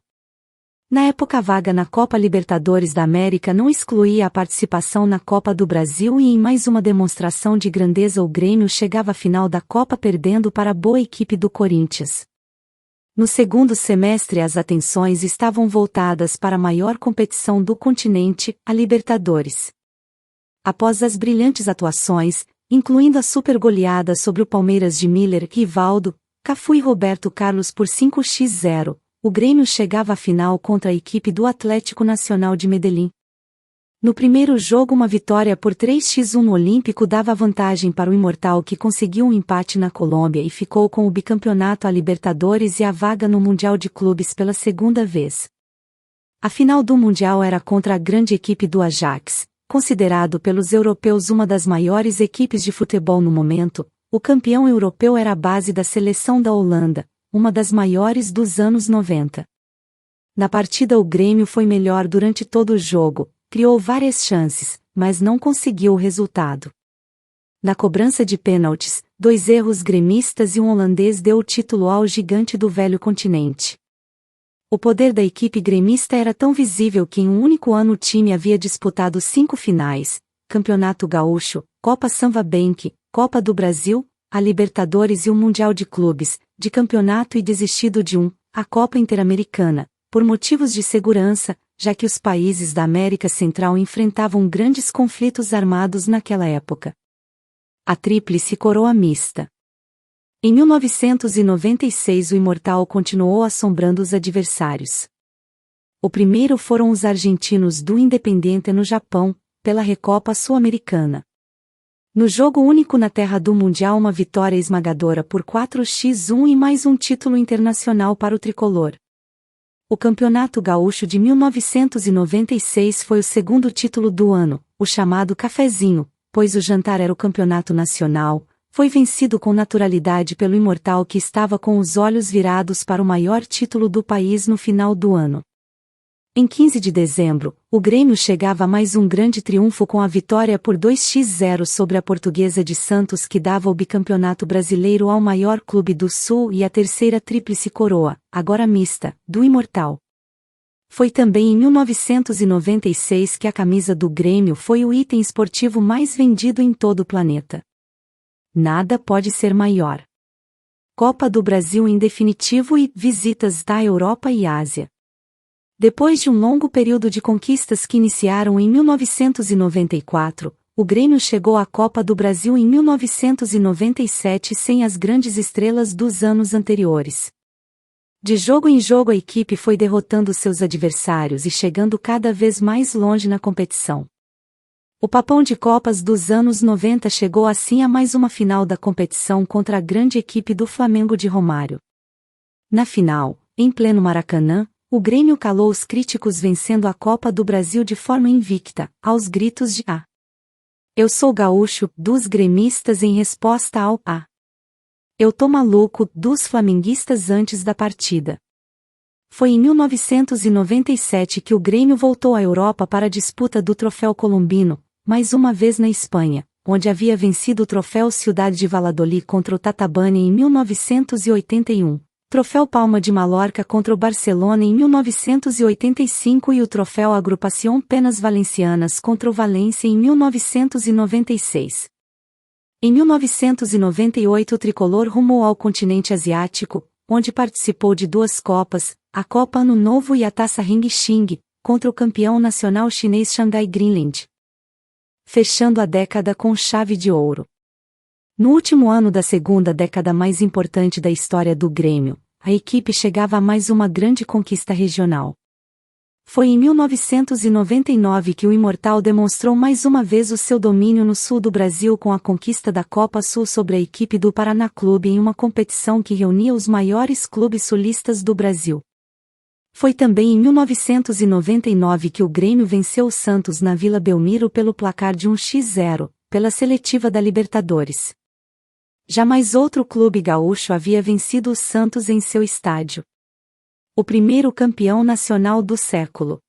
Na época a vaga na Copa Libertadores da América não excluía a participação na Copa do Brasil e em mais uma demonstração de grandeza o Grêmio chegava à final da Copa perdendo para a boa equipe do Corinthians. No segundo semestre as atenções estavam voltadas para a maior competição do continente, a Libertadores. Após as brilhantes atuações, incluindo a super goleada sobre o Palmeiras de Miller, Rivaldo, Cafu e Roberto Carlos por 5-0, o Grêmio chegava à final contra a equipe do Atlético Nacional de Medellín. No primeiro jogo uma vitória por 3-1 no Olímpico dava vantagem para o Imortal, que conseguiu um empate na Colômbia e ficou com o bicampeonato à Libertadores e a vaga no Mundial de Clubes pela segunda vez. A final do Mundial era contra a grande equipe do Ajax, considerado pelos europeus uma das maiores equipes de futebol no momento. O campeão europeu era a base da seleção da Holanda, uma das maiores dos anos 90. Na partida o Grêmio foi melhor durante todo o jogo, criou várias chances, mas não conseguiu o resultado. Na cobrança de pênaltis, 2 erros gremistas e um holandês deu o título ao gigante do velho continente. O poder da equipe gremista era tão visível que em um único ano o time havia disputado 5 finais, Campeonato Gaúcho, Copa Samba Bank, Copa do Brasil, a Libertadores e o Mundial de Clubes, de campeonato e desistido de a Copa Interamericana, por motivos de segurança, já que os países da América Central enfrentavam grandes conflitos armados naquela época. A Tríplice Coroa Mista. Em 1996 o Imortal continuou assombrando os adversários. O primeiro foram os argentinos do Independiente no Japão, pela Recopa Sul-Americana. No jogo único na terra do Mundial, uma vitória esmagadora por 4-1 e mais um título internacional para o tricolor. O Campeonato Gaúcho de 1996 foi o segundo título do ano, o chamado Cafezinho, pois o jantar era o campeonato nacional. Foi vencido com naturalidade pelo Imortal, que estava com os olhos virados para o maior título do país no final do ano. Em 15 de dezembro, o Grêmio chegava a mais um grande triunfo com a vitória por 2-0 sobre a Portuguesa de Santos, que dava o bicampeonato brasileiro ao maior clube do Sul e a terceira tríplice coroa, agora mista, do Imortal. Foi também em 1996 que a camisa do Grêmio foi o item esportivo mais vendido em todo o planeta. Nada pode ser maior. Copa do Brasil em definitivo e visitas da Europa e Ásia. Depois de um longo período de conquistas que iniciaram em 1994, o Grêmio chegou à Copa do Brasil em 1997 sem as grandes estrelas dos anos anteriores. De jogo em jogo a equipe foi derrotando seus adversários e chegando cada vez mais longe na competição. O Papão de Copas dos anos 90 chegou assim a mais uma final da competição contra a grande equipe do Flamengo de Romário. Na final, em pleno Maracanã, o Grêmio calou os críticos, vencendo a Copa do Brasil de forma invicta, aos gritos de "Ah! Eu sou gaúcho", dos gremistas em resposta ao "Ah! Eu tô maluco", dos flamenguistas antes da partida. Foi em 1997 que o Grêmio voltou à Europa para a disputa do Troféu Colombino, mais uma vez na Espanha, onde havia vencido o Troféu Ciudad de Valladolid contra o Tatabania em 1981, Troféu Palma de Mallorca contra o Barcelona em 1985 e o Troféu Agrupación Penas Valencianas contra o Valência em 1996. Em 1998 o tricolor rumou ao continente asiático, onde participou de duas Copas, a Copa Ano Novo e a Taça Ring Xing, contra o campeão nacional chinês Shanghai Greenland, fechando a década com chave de ouro. No último ano da segunda década mais importante da história do Grêmio, a equipe chegava a mais uma grande conquista regional. Foi em 1999 que o Imortal demonstrou mais uma vez o seu domínio no sul do Brasil com a conquista da Copa Sul sobre a equipe do Paraná Clube em uma competição que reunia os maiores clubes sulistas do Brasil. Foi também em 1999 que o Grêmio venceu o Santos na Vila Belmiro pelo placar de 1-0, pela seletiva da Libertadores. Jamais outro clube gaúcho havia vencido o Santos em seu estádio. O primeiro campeão nacional do século.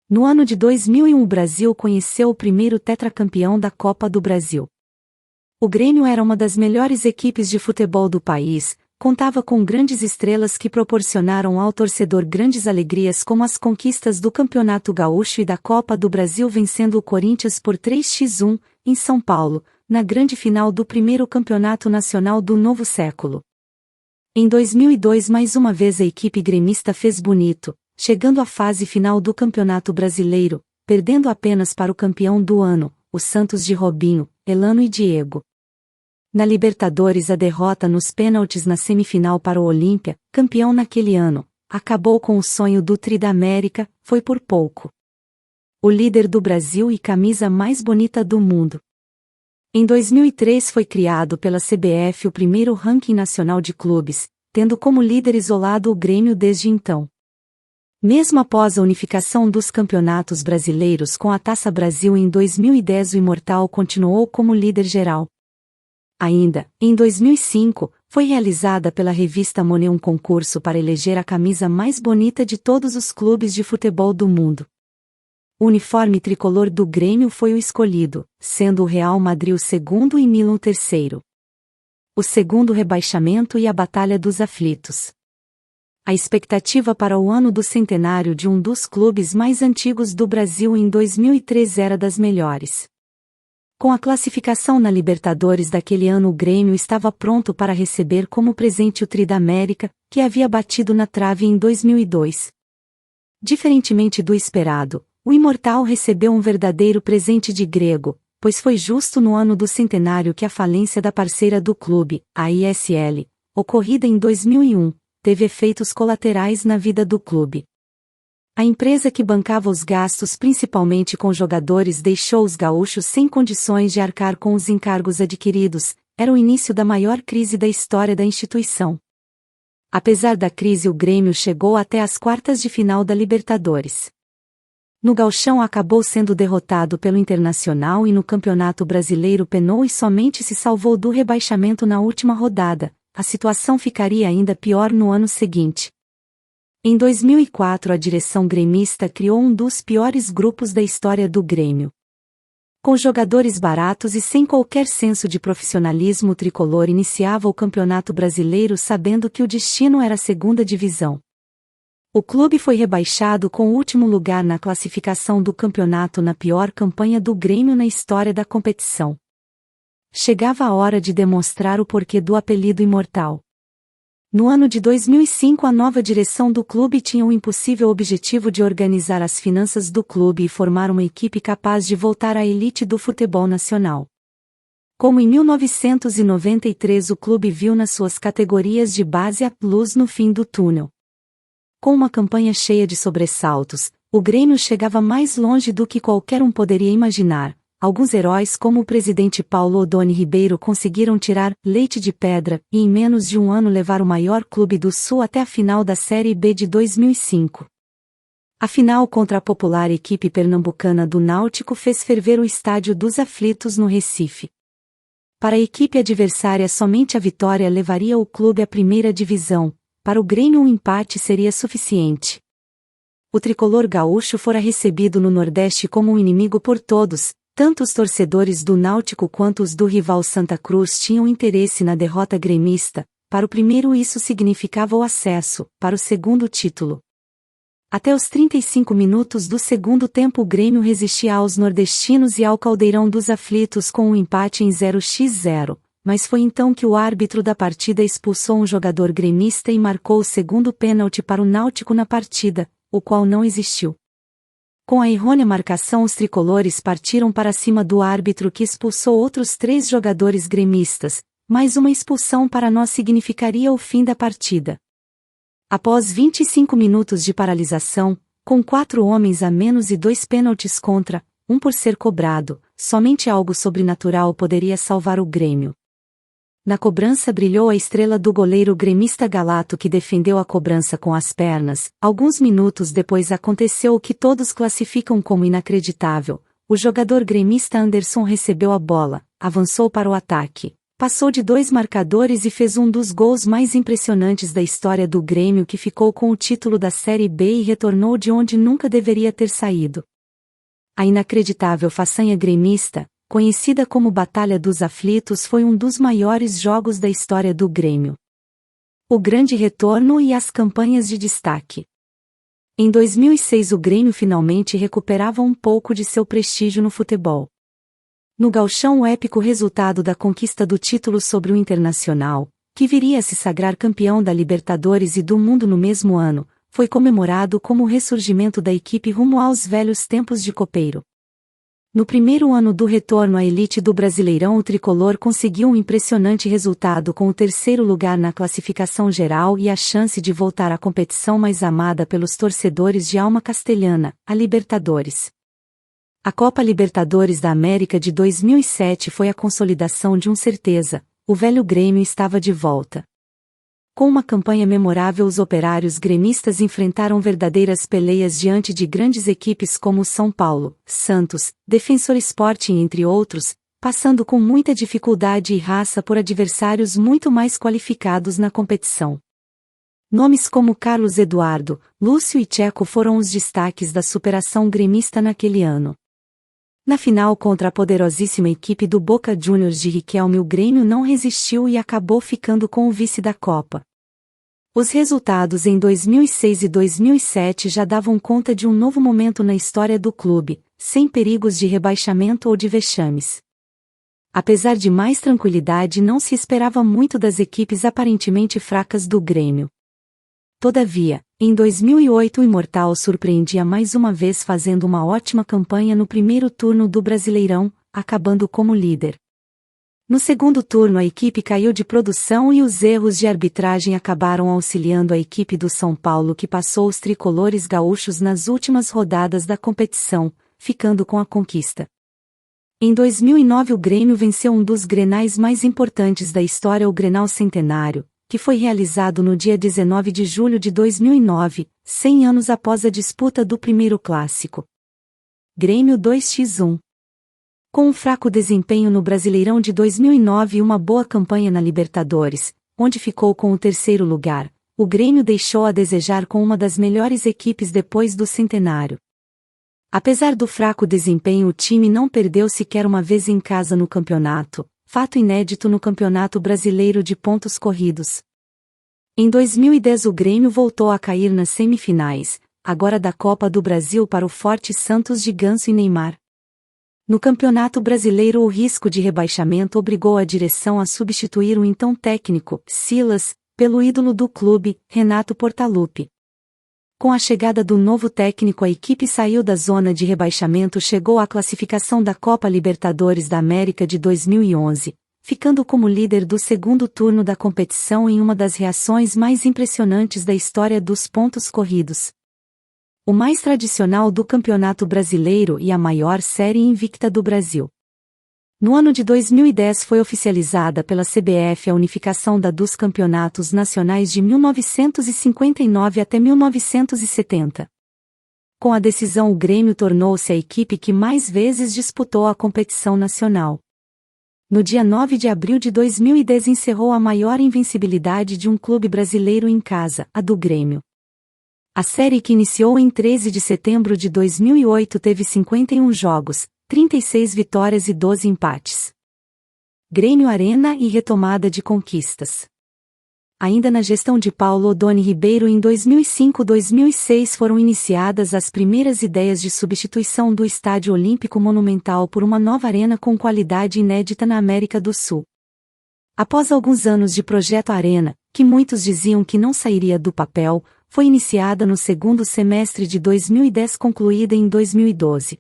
No ano de 2001 o Brasil conheceu o primeiro tetracampeão da Copa do Brasil. O Grêmio era uma das melhores equipes de futebol do país, contava com grandes estrelas que proporcionaram ao torcedor grandes alegrias como as conquistas do Campeonato Gaúcho e da Copa do Brasil, vencendo o Corinthians por 3-1, em São Paulo, na grande final do primeiro Campeonato Nacional do novo século. Em 2002 mais uma vez a equipe gremista fez bonito, chegando à fase final do Campeonato Brasileiro, perdendo apenas para o campeão do ano, o Santos de Robinho, Elano e Diego. Na Libertadores a derrota nos pênaltis na semifinal para o Olímpia, campeão naquele ano, acabou com o sonho do Tri da América, foi por pouco. O líder do Brasil e camisa mais bonita do mundo. Em 2003 foi criado pela CBF o primeiro ranking nacional de clubes, tendo como líder isolado o Grêmio desde então. Mesmo após a unificação dos campeonatos brasileiros com a Taça Brasil em 2010 o Imortal continuou como líder geral. Ainda, em 2005, foi realizada pela revista Monet um concurso para eleger a camisa mais bonita de todos os clubes de futebol do mundo. O uniforme tricolor do Grêmio foi o escolhido, sendo o Real Madrid o segundo e Milan o terceiro. O segundo rebaixamento e a Batalha dos Aflitos. A expectativa para o ano do centenário de um dos clubes mais antigos do Brasil em 2003 era das melhores. Com a classificação na Libertadores daquele ano o Grêmio estava pronto para receber como presente o Tri da América, que havia batido na trave em 2002. Diferentemente do esperado, o imortal recebeu um verdadeiro presente de grego, pois foi justo no ano do centenário que a falência da parceira do clube, a ISL, ocorrida em 2001, teve efeitos colaterais na vida do clube. A empresa que bancava os gastos principalmente com jogadores deixou os gaúchos sem condições de arcar com os encargos adquiridos. Era o início da maior crise da história da instituição. Apesar da crise, o Grêmio chegou até as quartas de final da Libertadores. No Gauchão acabou sendo derrotado pelo Internacional e no Campeonato Brasileiro penou e somente se salvou do rebaixamento na última rodada. A situação ficaria ainda pior no ano seguinte. Em 2004, a direção gremista criou um dos piores grupos da história do Grêmio. Com jogadores baratos e sem qualquer senso de profissionalismo, o tricolor iniciava o Campeonato Brasileiro sabendo que o destino era a segunda divisão. O clube foi rebaixado com o último lugar na classificação do campeonato na pior campanha do Grêmio na história da competição. Chegava a hora de demonstrar o porquê do apelido imortal. No ano de 2005, a nova direção do clube tinha o impossível objetivo de organizar as finanças do clube e formar uma equipe capaz de voltar à elite do futebol nacional. Como em 1993 o clube viu nas suas categorias de base a luz no fim do túnel. Com uma campanha cheia de sobressaltos, o Grêmio chegava mais longe do que qualquer um poderia imaginar. Alguns heróis como o presidente Paulo Odoni Ribeiro conseguiram tirar leite de pedra e em menos de um ano levar o maior clube do Sul até a final da Série B de 2005. A final contra a popular equipe pernambucana do Náutico fez ferver o Estádio dos Aflitos no Recife. Para a equipe adversária, somente a vitória levaria o clube à primeira divisão, para o Grêmio um empate seria suficiente. O tricolor gaúcho fora recebido no Nordeste como um inimigo por todos. Tanto os torcedores do Náutico quanto os do rival Santa Cruz tinham interesse na derrota gremista. Para o primeiro isso significava o acesso, para o segundo título. Até os 35 minutos do segundo tempo o Grêmio resistia aos nordestinos e ao Caldeirão dos Aflitos com um empate em 0-0, mas foi então que o árbitro da partida expulsou um jogador gremista e marcou o segundo pênalti para o Náutico na partida, o qual não existiu. Com a errônea marcação, os tricolores partiram para cima do árbitro que expulsou outros 3 jogadores gremistas, mais uma expulsão para nós significaria o fim da partida. Após 25 minutos de paralisação, com 4 homens a menos e 2 pênaltis contra, um por ser cobrado, somente algo sobrenatural poderia salvar o Grêmio. Na cobrança brilhou a estrela do goleiro gremista Galato que defendeu a cobrança com as pernas. Alguns minutos depois aconteceu o que todos classificam como inacreditável. O jogador gremista Anderson recebeu a bola, avançou para o ataque, passou de 2 marcadores e fez um dos gols mais impressionantes da história do Grêmio que ficou com o título da Série B e retornou de onde nunca deveria ter saído. A inacreditável façanha gremista, conhecida como Batalha dos Aflitos, foi um dos maiores jogos da história do Grêmio. O grande retorno e as campanhas de destaque. Em 2006 o Grêmio finalmente recuperava um pouco de seu prestígio no futebol. No Gauchão, o épico resultado da conquista do título sobre o Internacional, que viria a se sagrar campeão da Libertadores e do Mundo no mesmo ano, foi comemorado como o ressurgimento da equipe rumo aos velhos tempos de copeiro. No primeiro ano do retorno à elite do Brasileirão, o tricolor conseguiu um impressionante resultado com o 3º lugar na classificação geral e a chance de voltar à competição mais amada pelos torcedores de alma castelhana, a Libertadores. A Copa Libertadores da América de 2007 foi a consolidação de certeza: o velho Grêmio estava de volta. Com uma campanha memorável, os operários gremistas enfrentaram verdadeiras peleias diante de grandes equipes como São Paulo, Santos, Defensor Sporting entre outros, passando com muita dificuldade e raça por adversários muito mais qualificados na competição. Nomes como Carlos Eduardo, Lúcio e Tcheco foram os destaques da superação gremista naquele ano. Na final contra a poderosíssima equipe do Boca Juniors de Riquelme, o Grêmio não resistiu e acabou ficando com o vice da Copa. Os resultados em 2006 e 2007 já davam conta de um novo momento na história do clube, sem perigos de rebaixamento ou de vexames. Apesar de mais tranquilidade, não se esperava muito das equipes aparentemente fracas do Grêmio. Todavia, em 2008 o Imortal surpreendia mais uma vez fazendo uma ótima campanha no primeiro turno do Brasileirão, acabando como líder. No segundo turno a equipe caiu de produção e os erros de arbitragem acabaram auxiliando a equipe do São Paulo, que passou os tricolores gaúchos nas últimas rodadas da competição, ficando com a conquista. Em 2009 o Grêmio venceu um dos grenais mais importantes da história, o Grenal Centenário, que foi realizado no dia 19 de julho de 2009, 100 anos após a disputa do primeiro clássico. Grêmio 2x1. Com um fraco desempenho no Brasileirão de 2009 e uma boa campanha na Libertadores, onde ficou com o terceiro lugar, o Grêmio deixou a desejar com uma das melhores equipes depois do centenário. Apesar do fraco desempenho, o time não perdeu sequer uma vez em casa no campeonato, fato inédito no Campeonato Brasileiro de pontos corridos. Em 2010 o Grêmio voltou a cair nas semifinais, agora da Copa do Brasil, para o forte Santos de Ganso e Neymar. No Campeonato Brasileiro o risco de rebaixamento obrigou a direção a substituir o então técnico, Silas, pelo ídolo do clube, Renato Portaluppi. Com a chegada do novo técnico a equipe saiu da zona de rebaixamento, chegou à classificação da Copa Libertadores da América de 2011, ficando como líder do segundo turno da competição em uma das reações mais impressionantes da história dos pontos corridos. O mais tradicional do Campeonato Brasileiro e a maior série invicta do Brasil. No ano de 2010 foi oficializada pela CBF a unificação dos campeonatos nacionais de 1959 até 1970. Com a decisão o Grêmio tornou-se a equipe que mais vezes disputou a competição nacional. No dia 9 de abril de 2010 encerrou a maior invencibilidade de um clube brasileiro em casa, a do Grêmio. A série, que iniciou em 13 de setembro de 2008, teve 51 jogos, 36 vitórias e 12 empates. Grêmio Arena e retomada de conquistas. Ainda na gestão de Paulo Odoni Ribeiro, em 2005-2006 foram iniciadas as primeiras ideias de substituição do Estádio Olímpico Monumental por uma nova arena com qualidade inédita na América do Sul. Após alguns anos de projeto, a arena, que muitos diziam que não sairia do papel, foi iniciada no segundo semestre de 2010, concluída em 2012.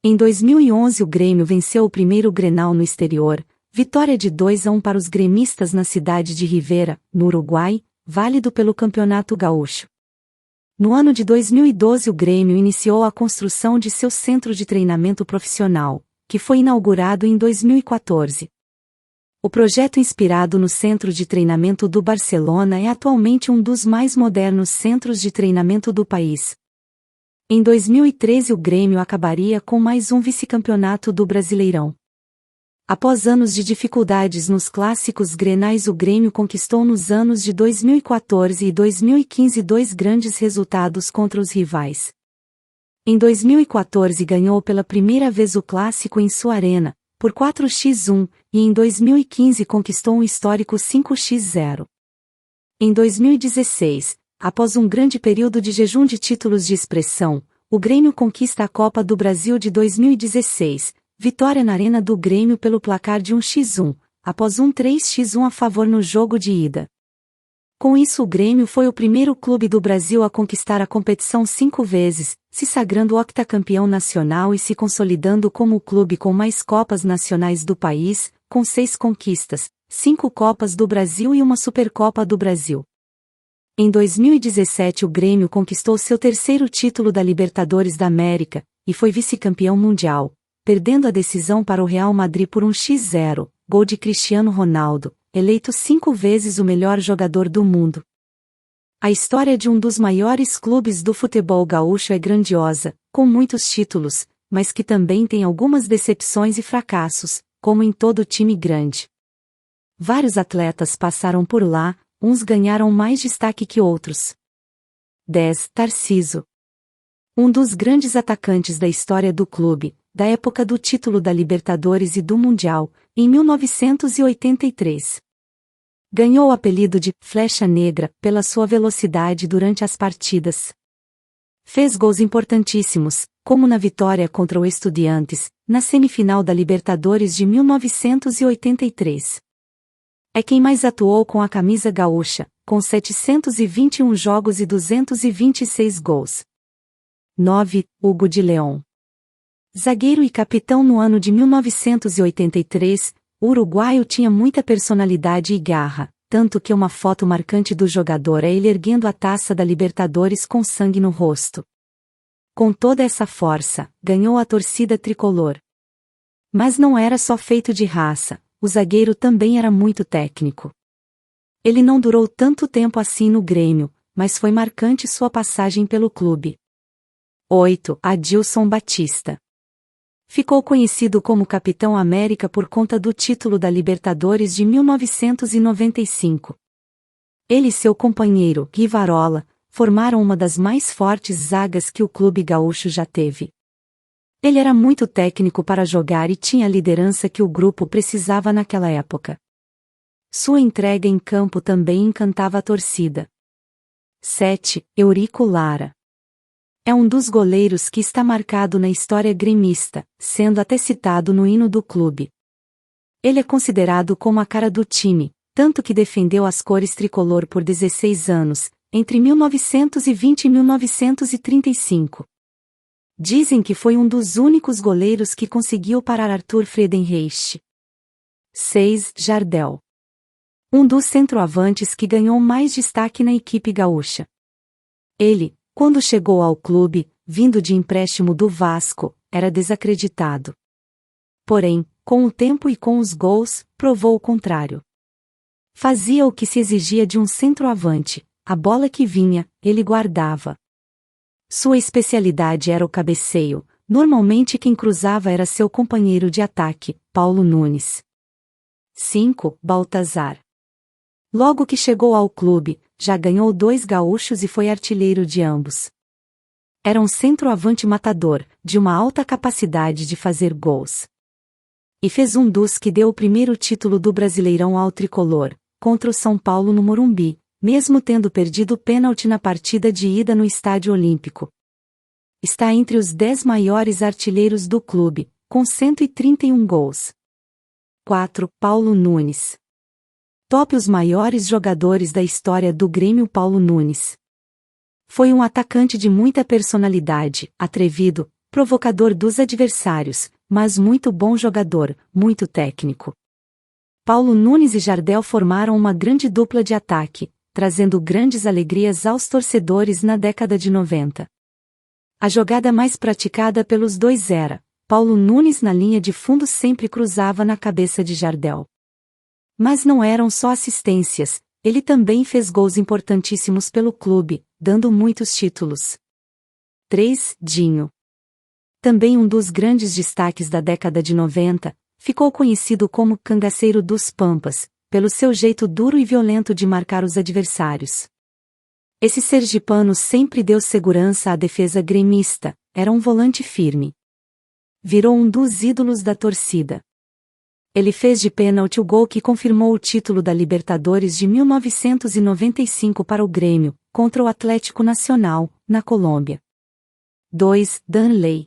Em 2011 o Grêmio venceu o primeiro Grenal no exterior, vitória de 2-1 para os gremistas na cidade de Rivera, no Uruguai, válido pelo Campeonato Gaúcho. No ano de 2012 o Grêmio iniciou a construção de seu centro de treinamento profissional, que foi inaugurado em 2014. O projeto, inspirado no centro de treinamento do Barcelona, é atualmente um dos mais modernos centros de treinamento do país. Em 2013 o Grêmio acabaria com mais um vice-campeonato do Brasileirão. Após anos de dificuldades nos clássicos grenais, o Grêmio conquistou nos anos de 2014 e 2015 dois grandes resultados contra os rivais. Em 2014 ganhou pela primeira vez o clássico em sua arena, por 4-1, e em 2015 conquistou um histórico 5-0. Em 2016, após um grande período de jejum de títulos de expressão, o Grêmio conquista a Copa do Brasil de 2016, vitória na Arena do Grêmio pelo placar de 1-1, após um 3-1 a favor no jogo de ida. Com isso o Grêmio foi o primeiro clube do Brasil a conquistar a competição 5 vezes, se sagrando octacampeão nacional e se consolidando como o clube com mais Copas Nacionais do país, com 6 conquistas, 5 Copas do Brasil e uma Supercopa do Brasil. Em 2017 o Grêmio conquistou seu terceiro título da Libertadores da América, e foi vice-campeão mundial, perdendo a decisão para o Real Madrid por 1-0, gol de Cristiano Ronaldo, eleito 5 vezes o melhor jogador do mundo. A história de um dos maiores clubes do futebol gaúcho é grandiosa, com muitos títulos, mas que também tem algumas decepções e fracassos, como em todo time grande. Vários atletas passaram por lá, uns ganharam mais destaque que outros. 10. Tarcísio. Um dos grandes atacantes da história do clube, da época do título da Libertadores e do Mundial, em 1983. Ganhou o apelido de Flecha Negra pela sua velocidade durante as partidas. Fez gols importantíssimos, como na vitória contra o Estudiantes, na semifinal da Libertadores de 1983. É quem mais atuou com a camisa gaúcha, com 721 jogos e 226 gols. 9. Hugo de León. Zagueiro e capitão no ano de 1983, o uruguaio tinha muita personalidade e garra, tanto que uma foto marcante do jogador é ele erguendo a taça da Libertadores com sangue no rosto. Com toda essa força, ganhou a torcida tricolor. Mas não era só feito de raça, o zagueiro também era muito técnico. Ele não durou tanto tempo assim no Grêmio, mas foi marcante sua passagem pelo clube. 8. Adilson Batista. Ficou conhecido como Capitão América por conta do título da Libertadores de 1995. Ele e seu companheiro, Rivarola, formaram uma das mais fortes zagas que o clube gaúcho já teve. Ele era muito técnico para jogar e tinha a liderança que o grupo precisava naquela época. Sua entrega em campo também encantava a torcida. 7. Eurico Lara. É um dos goleiros que está marcado na história gremista, sendo até citado no hino do clube. Ele é considerado como a cara do time, tanto que defendeu as cores tricolor por 16 anos, entre 1920 e 1935. Dizem que foi um dos únicos goleiros que conseguiu parar Arthur Friedenreich. 6. Jardel. Um dos centroavantes que ganhou mais destaque na equipe gaúcha. Ele, quando chegou ao clube, vindo de empréstimo do Vasco, era desacreditado. Porém, com o tempo e com os gols, provou o contrário. Fazia o que se exigia de um centroavante, a bola que vinha, ele guardava. Sua especialidade era o cabeceio, normalmente quem cruzava era seu companheiro de ataque, Paulo Nunes. 5. Baltazar. Logo que chegou ao clube, já ganhou 2 gaúchos e foi artilheiro de ambos. Era um centroavante matador, de uma alta capacidade de fazer gols. E fez um dos que deu o primeiro título do Brasileirão ao tricolor, contra o São Paulo no Morumbi, mesmo tendo perdido o pênalti na partida de ida no Estádio Olímpico. Está entre os 10 maiores artilheiros do clube, com 131 gols. 4. Paulo Nunes. Top os maiores jogadores da história do Grêmio. Paulo Nunes foi um atacante de muita personalidade, atrevido, provocador dos adversários, mas muito bom jogador, muito técnico. Paulo Nunes e Jardel formaram uma grande dupla de ataque, trazendo grandes alegrias aos torcedores na década de 90. A jogada mais praticada pelos dois era: Paulo Nunes na linha de fundo sempre cruzava na cabeça de Jardel. Mas não eram só assistências, ele também fez gols importantíssimos pelo clube, dando muitos títulos. 3. Dinho. Também um dos grandes destaques da década de 90, ficou conhecido como Cangaceiro dos Pampas, pelo seu jeito duro e violento de marcar os adversários. Esse sergipano sempre deu segurança à defesa gremista, era um volante firme. Virou um dos ídolos da torcida. Ele fez de pênalti o gol que confirmou o título da Libertadores de 1995 para o Grêmio, contra o Atlético Nacional, na Colômbia. 2. Danley.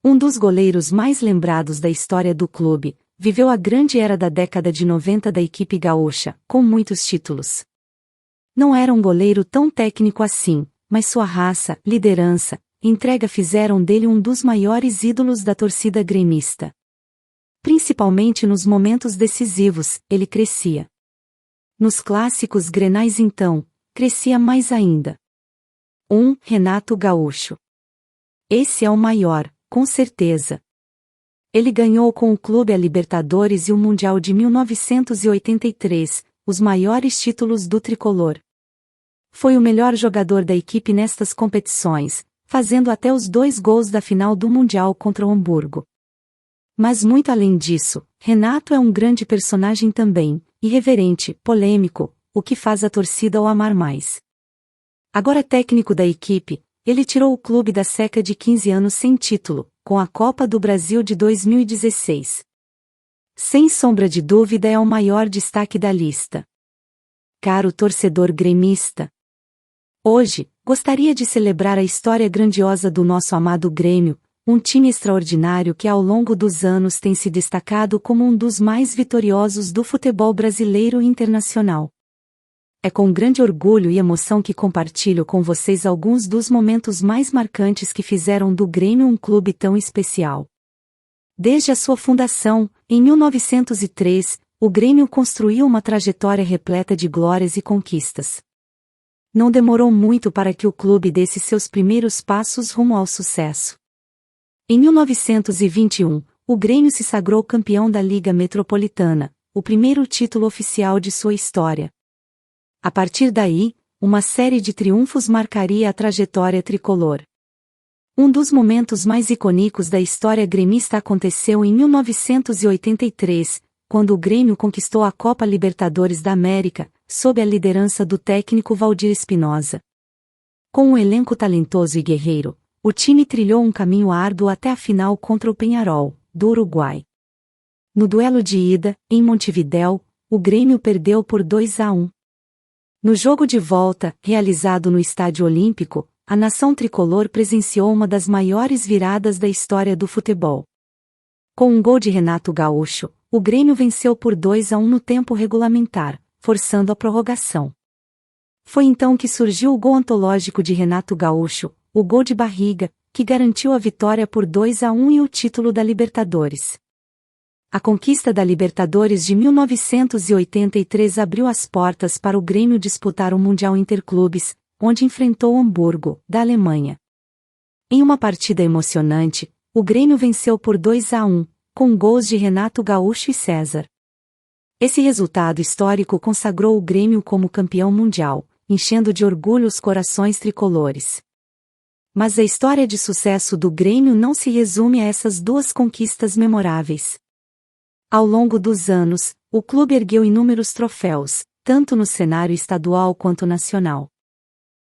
Um dos goleiros mais lembrados da história do clube, viveu a grande era da década de 90 da equipe gaúcha, com muitos títulos. Não era um goleiro tão técnico assim, mas sua raça, liderança, entrega fizeram dele um dos maiores ídolos da torcida gremista. Principalmente nos momentos decisivos, ele crescia. Nos clássicos grenais então, crescia mais ainda. 1. Renato Gaúcho. Esse é o maior, com certeza. Ele ganhou com o clube a Libertadores e o Mundial de 1983, os maiores títulos do tricolor. Foi o melhor jogador da equipe nestas competições, fazendo até os 2 gols da final do Mundial contra o Hamburgo. Mas muito além disso, Renato é um grande personagem também, irreverente, polêmico, o que faz a torcida o amar mais. Agora técnico da equipe, ele tirou o clube da seca de 15 anos sem título, com a Copa do Brasil de 2016. Sem sombra de dúvida é o maior destaque da lista. Caro torcedor gremista, hoje, gostaria de celebrar a história grandiosa do nosso amado Grêmio, um time extraordinário que ao longo dos anos tem se destacado como um dos mais vitoriosos do futebol brasileiro e internacional. É com grande orgulho e emoção que compartilho com vocês alguns dos momentos mais marcantes que fizeram do Grêmio um clube tão especial. Desde a sua fundação, em 1903, o Grêmio construiu uma trajetória repleta de glórias e conquistas. Não demorou muito para que o clube desse seus primeiros passos rumo ao sucesso. Em 1921, o Grêmio se sagrou campeão da Liga Metropolitana, o primeiro título oficial de sua história. A partir daí, uma série de triunfos marcaria a trajetória tricolor. Um dos momentos mais icônicos da história gremista aconteceu em 1983, quando o Grêmio conquistou a Copa Libertadores da América, sob a liderança do técnico Valdir Espinosa. Com um elenco talentoso e guerreiro, o time trilhou um caminho árduo até a final contra o Peñarol, do Uruguai. No duelo de ida, em Montevidéu, o Grêmio perdeu por 2-1. No jogo de volta, realizado no Estádio Olímpico, a nação tricolor presenciou uma das maiores viradas da história do futebol. Com um gol de Renato Gaúcho, o Grêmio venceu por 2-1 no tempo regulamentar, forçando a prorrogação. Foi então que surgiu o gol antológico de Renato Gaúcho, o gol de barriga, que garantiu a vitória por 2-1 e o título da Libertadores. A conquista da Libertadores de 1983 abriu as portas para o Grêmio disputar o Mundial Interclubes, onde enfrentou o Hamburgo, da Alemanha. Em uma partida emocionante, o Grêmio venceu por 2-1, com gols de Renato Gaúcho e César. Esse resultado histórico consagrou o Grêmio como campeão mundial, enchendo de orgulho os corações tricolores. Mas a história de sucesso do Grêmio não se resume a essas duas conquistas memoráveis. Ao longo dos anos, o clube ergueu inúmeros troféus, tanto no cenário estadual quanto nacional.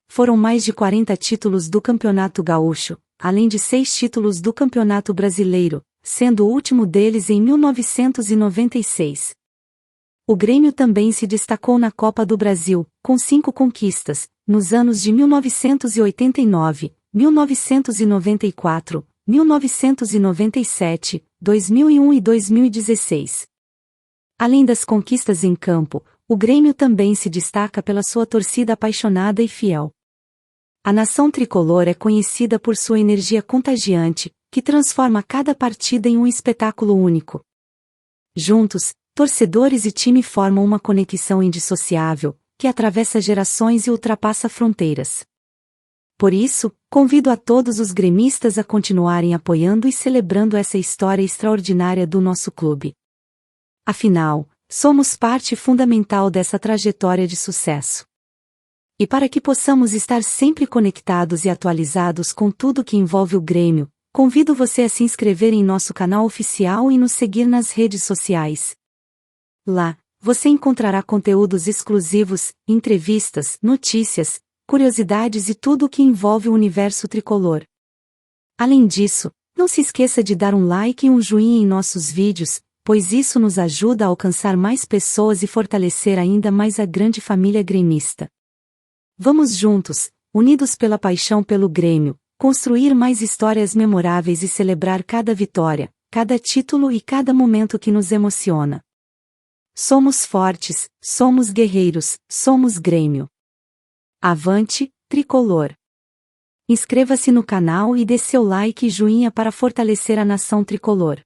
Foram mais de 40 títulos do Campeonato Gaúcho, além de 6 títulos do Campeonato Brasileiro, sendo o último deles em 1996. O Grêmio também se destacou na Copa do Brasil, com 5 conquistas, nos anos de 1989, 1994, 1997, 2001 e 2016. Além das conquistas em campo, o Grêmio também se destaca pela sua torcida apaixonada e fiel. A nação tricolor é conhecida por sua energia contagiante, que transforma cada partida em um espetáculo único. Juntos, torcedores e time formam uma conexão indissociável, que atravessa gerações e ultrapassa fronteiras. Por isso, convido a todos os gremistas a continuarem apoiando e celebrando essa história extraordinária do nosso clube. Afinal, somos parte fundamental dessa trajetória de sucesso. E para que possamos estar sempre conectados e atualizados com tudo que envolve o Grêmio, convido você a se inscrever em nosso canal oficial e nos seguir nas redes sociais. Lá, você encontrará conteúdos exclusivos, entrevistas, notícias, curiosidades e tudo o que envolve o universo tricolor. Além disso, não se esqueça de dar um like e um joinha em nossos vídeos, pois isso nos ajuda a alcançar mais pessoas e fortalecer ainda mais a grande família gremista. Vamos juntos, unidos pela paixão pelo Grêmio, construir mais histórias memoráveis e celebrar cada vitória, cada título e cada momento que nos emociona. Somos fortes, somos guerreiros, somos Grêmio. Avante, tricolor! Inscreva-se no canal e dê seu like e joinha para fortalecer a nação tricolor.